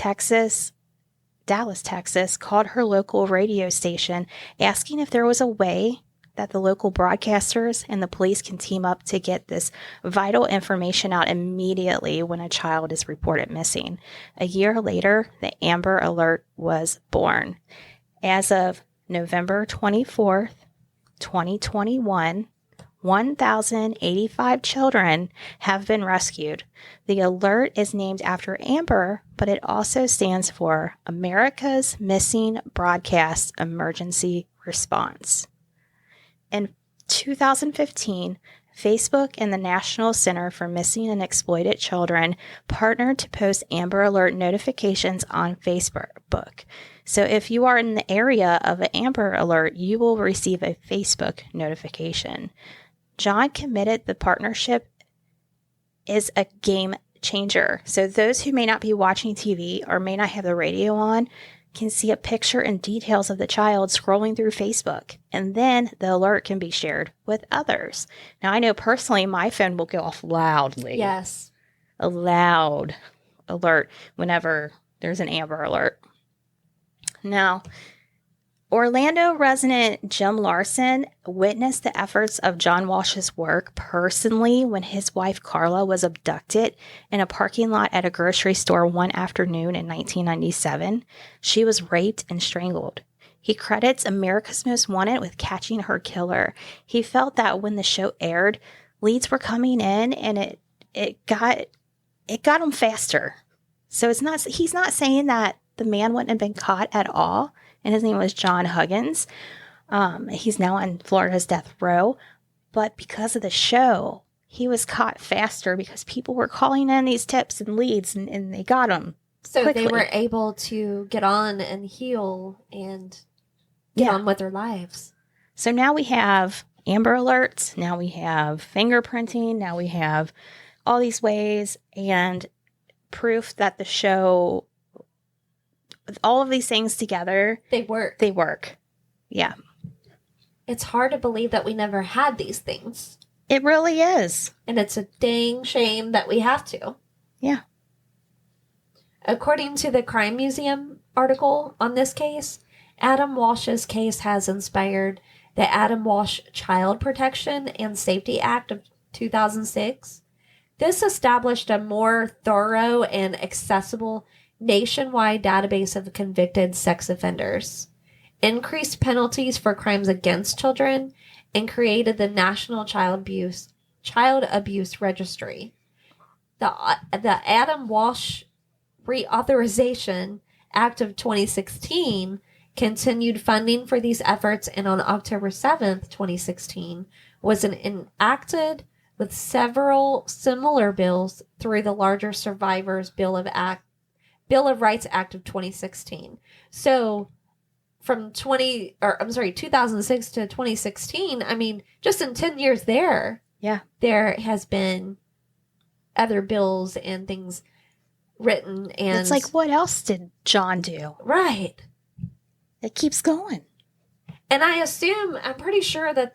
Dallas, Texas, called her local radio station asking if there was a way that the local broadcasters and the police can team up to get this vital information out immediately when a child is reported missing. A year later, the Amber Alert was born. As of November 24th, 2021, 1,085 children have been rescued. The alert is named after Amber, but it also stands for America's Missing Broadcast Emergency Response. In 2015, Facebook and the National Center for Missing and Exploited Children partnered to post Amber Alert notifications on Facebook. So if you are in the area of an Amber Alert, you will receive a Facebook notification. John committed the partnership is a game changer. So those who may not be watching TV or may not have the radio on can see a picture and details of the child scrolling through Facebook. And then the alert can be shared with others. Now, I know personally my phone will go off loudly. Yes. A loud alert whenever there's an Amber Alert. Now, Orlando resident Jim Larson witnessed the efforts of John Walsh's work personally when his wife Carla was abducted in a parking lot at a grocery store one afternoon in 1997. She was raped and strangled. He credits America's Most Wanted with catching her killer. He felt that when the show aired, leads were coming in and it got him faster. So he's not saying that the man wouldn't have been caught at all. And his name was John Huggins. He's now on Florida's death row. But because of the show, he was caught faster because people were calling in these tips and leads, and they got him So quickly. they were able to get on and heal and get on with their lives. So now we have Amber Alerts. Now we have fingerprinting. Now we have all these ways and proof that the show, with all of these things together, They work. they work. Yeah. It's hard to believe that we never had these things. It really is. And it's a dang shame that we have to. Yeah. According to the Crime Museum article on this case, Adam Walsh's case has inspired the Adam Walsh Child Protection and Safety Act of 2006. This established a more thorough and accessible nationwide database of convicted sex offenders, increased penalties for crimes against children, and created the National Child Abuse Registry. The Adam Walsh Reauthorization Act of 2016 continued funding for these efforts, and on October 7th, 2016, was enacted with several similar bills through the larger Survivors Bill of Rights Act of 2016. So from 2006 to 2016, I mean, just in 10 years there Yeah. has been other bills and things written. And It's like, what else did John do? right. It keeps going. And I'm pretty sure that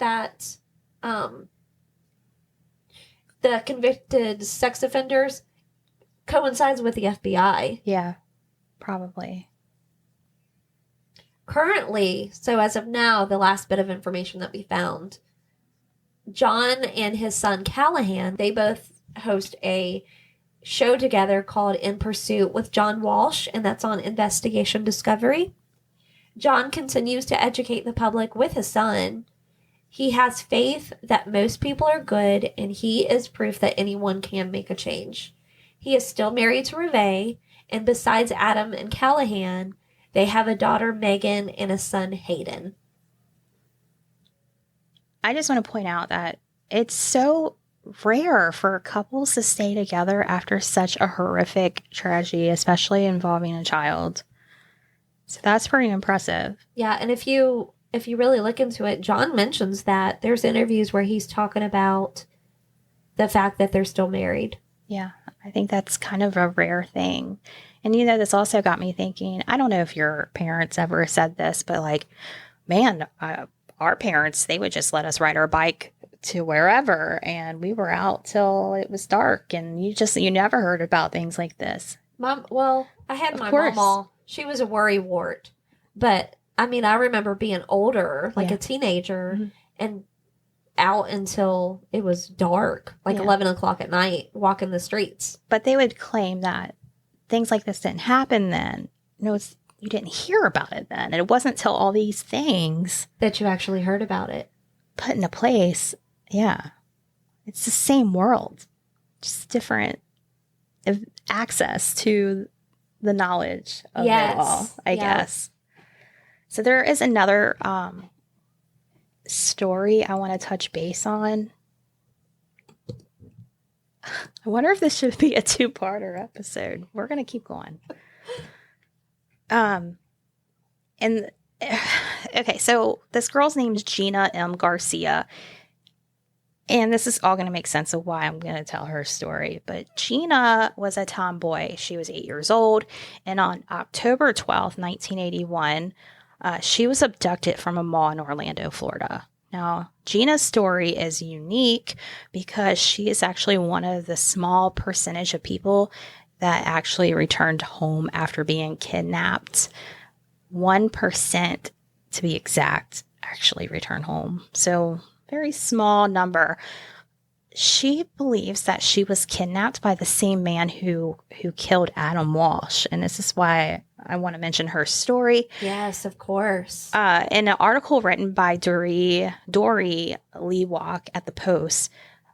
the convicted sex offenders coincides with the FBI. Yeah, probably. Currently, so as of now, the last bit of information that we found, John and his son Callahan, they both host a show together called In Pursuit with John Walsh, and that's on Investigation Discovery. John continues to educate the public with his son. He has faith that most people are good, and he is proof that anyone can make a change. He is still married to Reve, and besides Adam and Callahan, they have a daughter, Megan, and a son, Hayden. I just want to point out that it's so rare for couples to stay together after such a horrific tragedy, especially involving a child. So that's pretty impressive. Yeah, and if you really look into it, John mentions that there's interviews where he's talking about the fact that they're still married. Yeah, I think that's kind of a rare thing. And this also got me thinking, I don't know if your parents ever said this, but like, man, our parents, they would just let us ride our bike to wherever, and we were out till it was dark, and you never heard about things like this. I had Of my course. mom. She was a worry wart, but I mean, I remember being older, like Yeah. a teenager, Mhm. and out until it was dark, like Yeah. 11 o'clock at night, walking the streets. But they would claim that things like this didn't happen then. You didn't hear about it then. And it wasn't till all these things That you actually heard about it. put into place. Yeah. It's the same world, just different access to the knowledge of Yes. it all, I Yeah. guess. So there is another story I want to touch base on. I wonder if this should be a two-parter episode. We're going to keep going. And okay, so this girl's name is Gina M. Garcia. And this is all going to make sense of why I'm going to tell her story. But Gina was a tomboy. She was 8 years old. And on October 12th, 1981, she was abducted from a mall in Orlando, Florida. Now, Gina's story is unique because she is actually one of the small percentage of people that actually returned home after being kidnapped. 1%, to be exact, actually returned home. So, very small number. She believes that she was kidnapped by the same man who killed Adam Walsh. And this is why I want to mention her story. Yes, of course. In an article written by Dory Lewalk at the Post,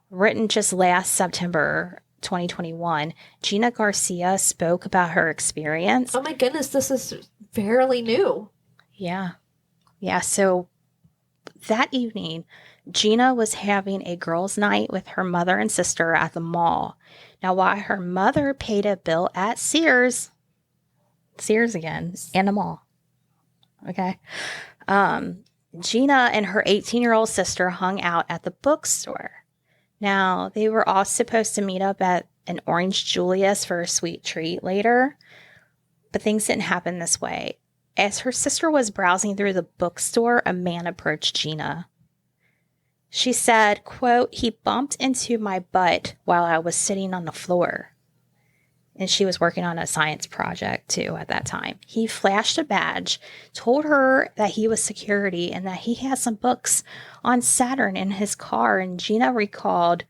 written just last September 2021, Gina Garcia spoke about her experience. Oh my goodness, this is fairly new. Yeah. So that evening, Gina was having a girls' night with her mother and sister at the mall. Now, while her mother paid a bill at Sears again, and the mall, okay, Gina and her 18-year-old sister hung out at the bookstore. Now, they were all supposed to meet up at an Orange Julius for a sweet treat later, but things didn't happen this way. As her sister was browsing through the bookstore, a man approached Gina. She said, quote, "He bumped into my butt while I was sitting on the floor." And she was working on a science project, too, at that time. He flashed a badge, told her that he was security and that he had some books on Saturn in his car. And Gina recalled,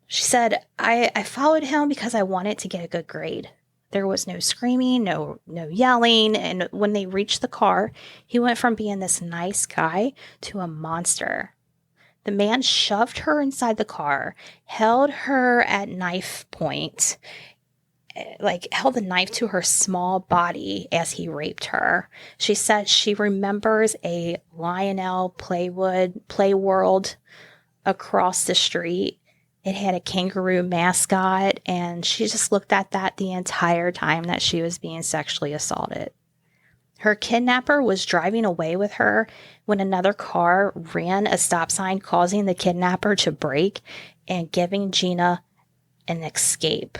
she said, I followed him because I wanted to get a good grade. There was no screaming, no yelling. And when they reached the car, he went from being this nice guy to a monster. The man shoved her inside the car, held her at knife point, held the knife to her small body as he raped her. She said she remembers a Lionel Playworld across the street. It had a kangaroo mascot, and she just looked at that the entire time that she was being sexually assaulted. Her kidnapper was driving away with her when another car ran a stop sign, causing the kidnapper to brake and giving Gina an escape.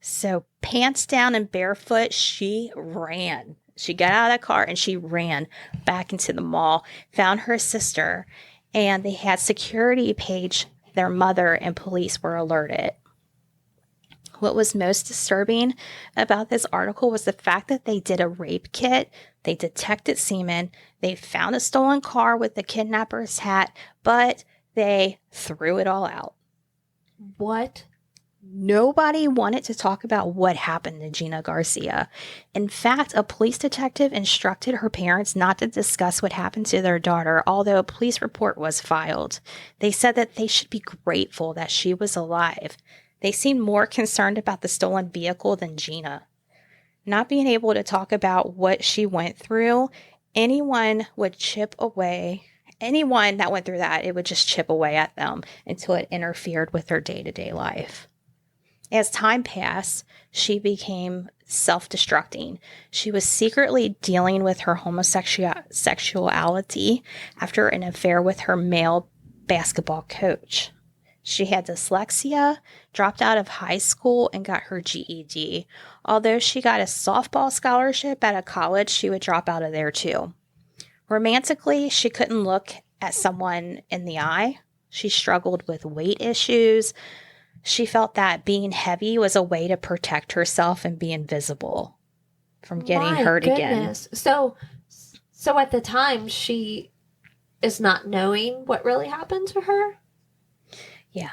So pants down and barefoot, she ran. She got out of the car and she ran back into the mall, found her sister, and they had security page their mother, and police were alerted. What was most disturbing about this article was the fact that they did a rape kit. They detected semen. They found a stolen car with the kidnapper's hat, but they threw it all out. What? Nobody wanted to talk about what happened to Gina Garcia. In fact, a police detective instructed her parents not to discuss what happened to their daughter, although a police report was filed. They said that they should be grateful that she was alive. They seemed more concerned about the stolen vehicle than Gina. Not being able to talk about what she went through, anyone that went through that, it would just chip away at them until it interfered with their day-to-day life. As time passed, she became self-destructing. She was secretly dealing with her homosexuality after an affair with her male basketball coach. She had dyslexia, dropped out of high school, and got her GED. Although she got a softball scholarship at a college, she would drop out of there too. Romantically, she couldn't look at someone in the eye. She struggled with weight issues. She felt that being heavy was a way to protect herself and be invisible from getting hurt again. So at the time, she is not knowing what really happened to her? Yeah.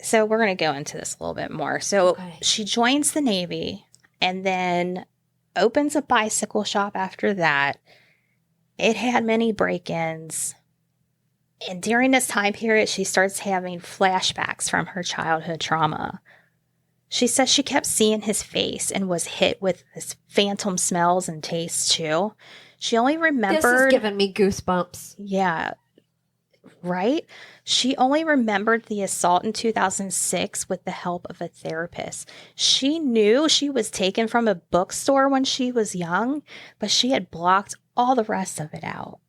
So we're going to go into this a little bit more. So She joins the Navy and then opens a bicycle shop after that. It had many break-ins. And during this time period, she starts having flashbacks from her childhood trauma. She says she kept seeing his face and was hit with this phantom smells and tastes too. She only remembered... This is giving me goosebumps. Yeah. Right? She only remembered the assault in 2006 with the help of a therapist. She knew she was taken from a bookstore when she was young, but she had blocked all the rest of it out.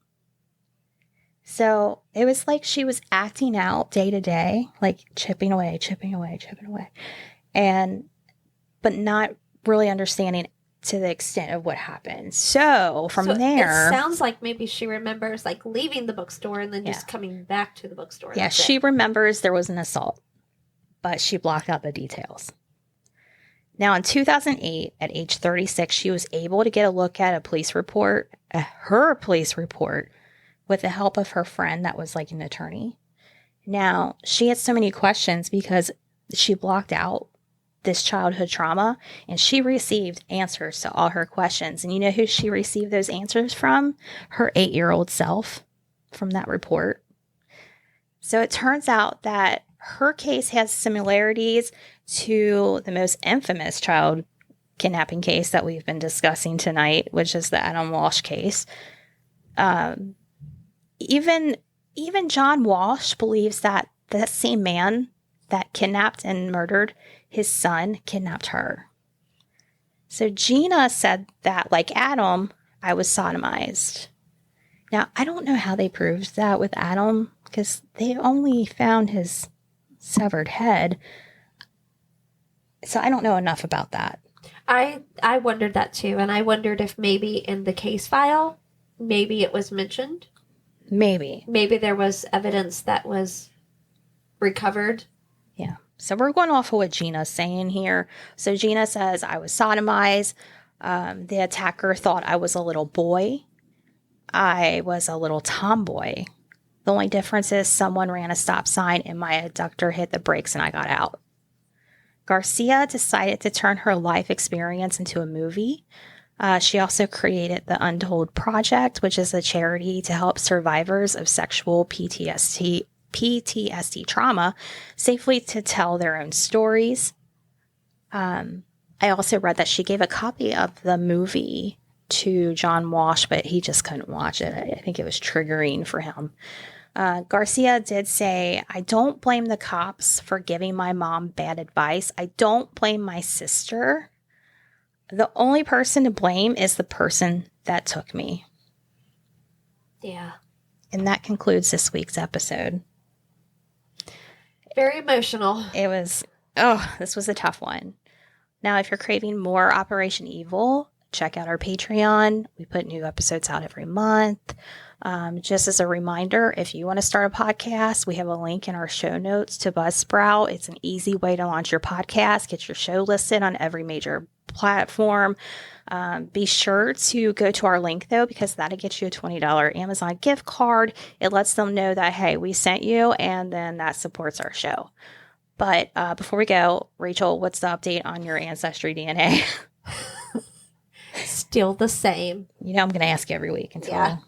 So it was like she was acting out day to day, like chipping away, but not really understanding to the extent of what happened. So there... It sounds like maybe she remembers like leaving the bookstore and then just coming back to the bookstore. Yeah, she remembers there was an assault, but she blocked out the details. Now, in 2008, at age 36, she was able to get a look at her police report, with the help of her friend that was like an attorney. Now, she had so many questions because she blocked out this childhood trauma, and she received answers to all her questions. And you know who she received those answers from? Her 8-year-old self from that report. So it turns out that her case has similarities to the most infamous child kidnapping case that we've been discussing tonight, which is the Adam Walsh case. Even John Walsh believes that the same man that kidnapped and murdered his son kidnapped her. So Gina said that, like Adam, I was sodomized. Now, I don't know how they proved that with Adam because they only found his severed head. So I don't know enough about that. I wondered that too, and I wondered if maybe in the case file, maybe it was mentioned. Maybe there was evidence that was recovered. Yeah. So we're going off of what Gina's saying here. So Gina says, I was sodomized. The attacker thought I was a little boy. I was a little tomboy. The only difference is someone ran a stop sign and my abductor hit the brakes and I got out. Garcia decided to turn her life experience into a movie. She also created the Untold Project, which is a charity to help survivors of sexual PTSD trauma safely to tell their own stories. I also read that she gave a copy of the movie to John Walsh, but he just couldn't watch it. I think it was triggering for him. Garcia did say, I don't blame the cops for giving my mom bad advice. I don't blame my sister. The only person to blame is the person that took me. Yeah. And that concludes this week's episode. Very emotional. It was, this was a tough one. Now, if you're craving more Operation Evil, check out our Patreon. We put new episodes out every month. Just as a reminder, if you want to start a podcast, we have a link in our show notes to Buzzsprout. It's an easy way to launch your podcast, get your show listed on every major platform. Be sure to go to our link, though, because that'll get you a $20 Amazon gift card. It lets them know that, hey, we sent you, and then that supports our show. But before we go, Rachel, what's the update on your Ancestry DNA? Still the same. You know I'm going to ask you every week until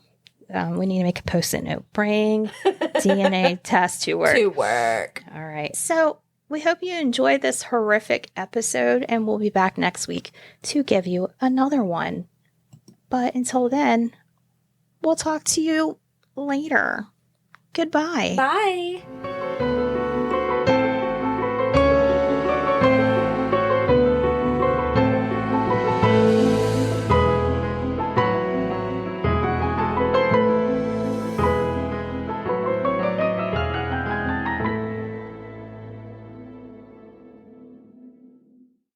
we need to make a Post-it note. Bring DNA test to work. To work. All right. So we hope you enjoyed this horrific episode, and we'll be back next week to give you another one. But until then, we'll talk to you later. Goodbye. Bye.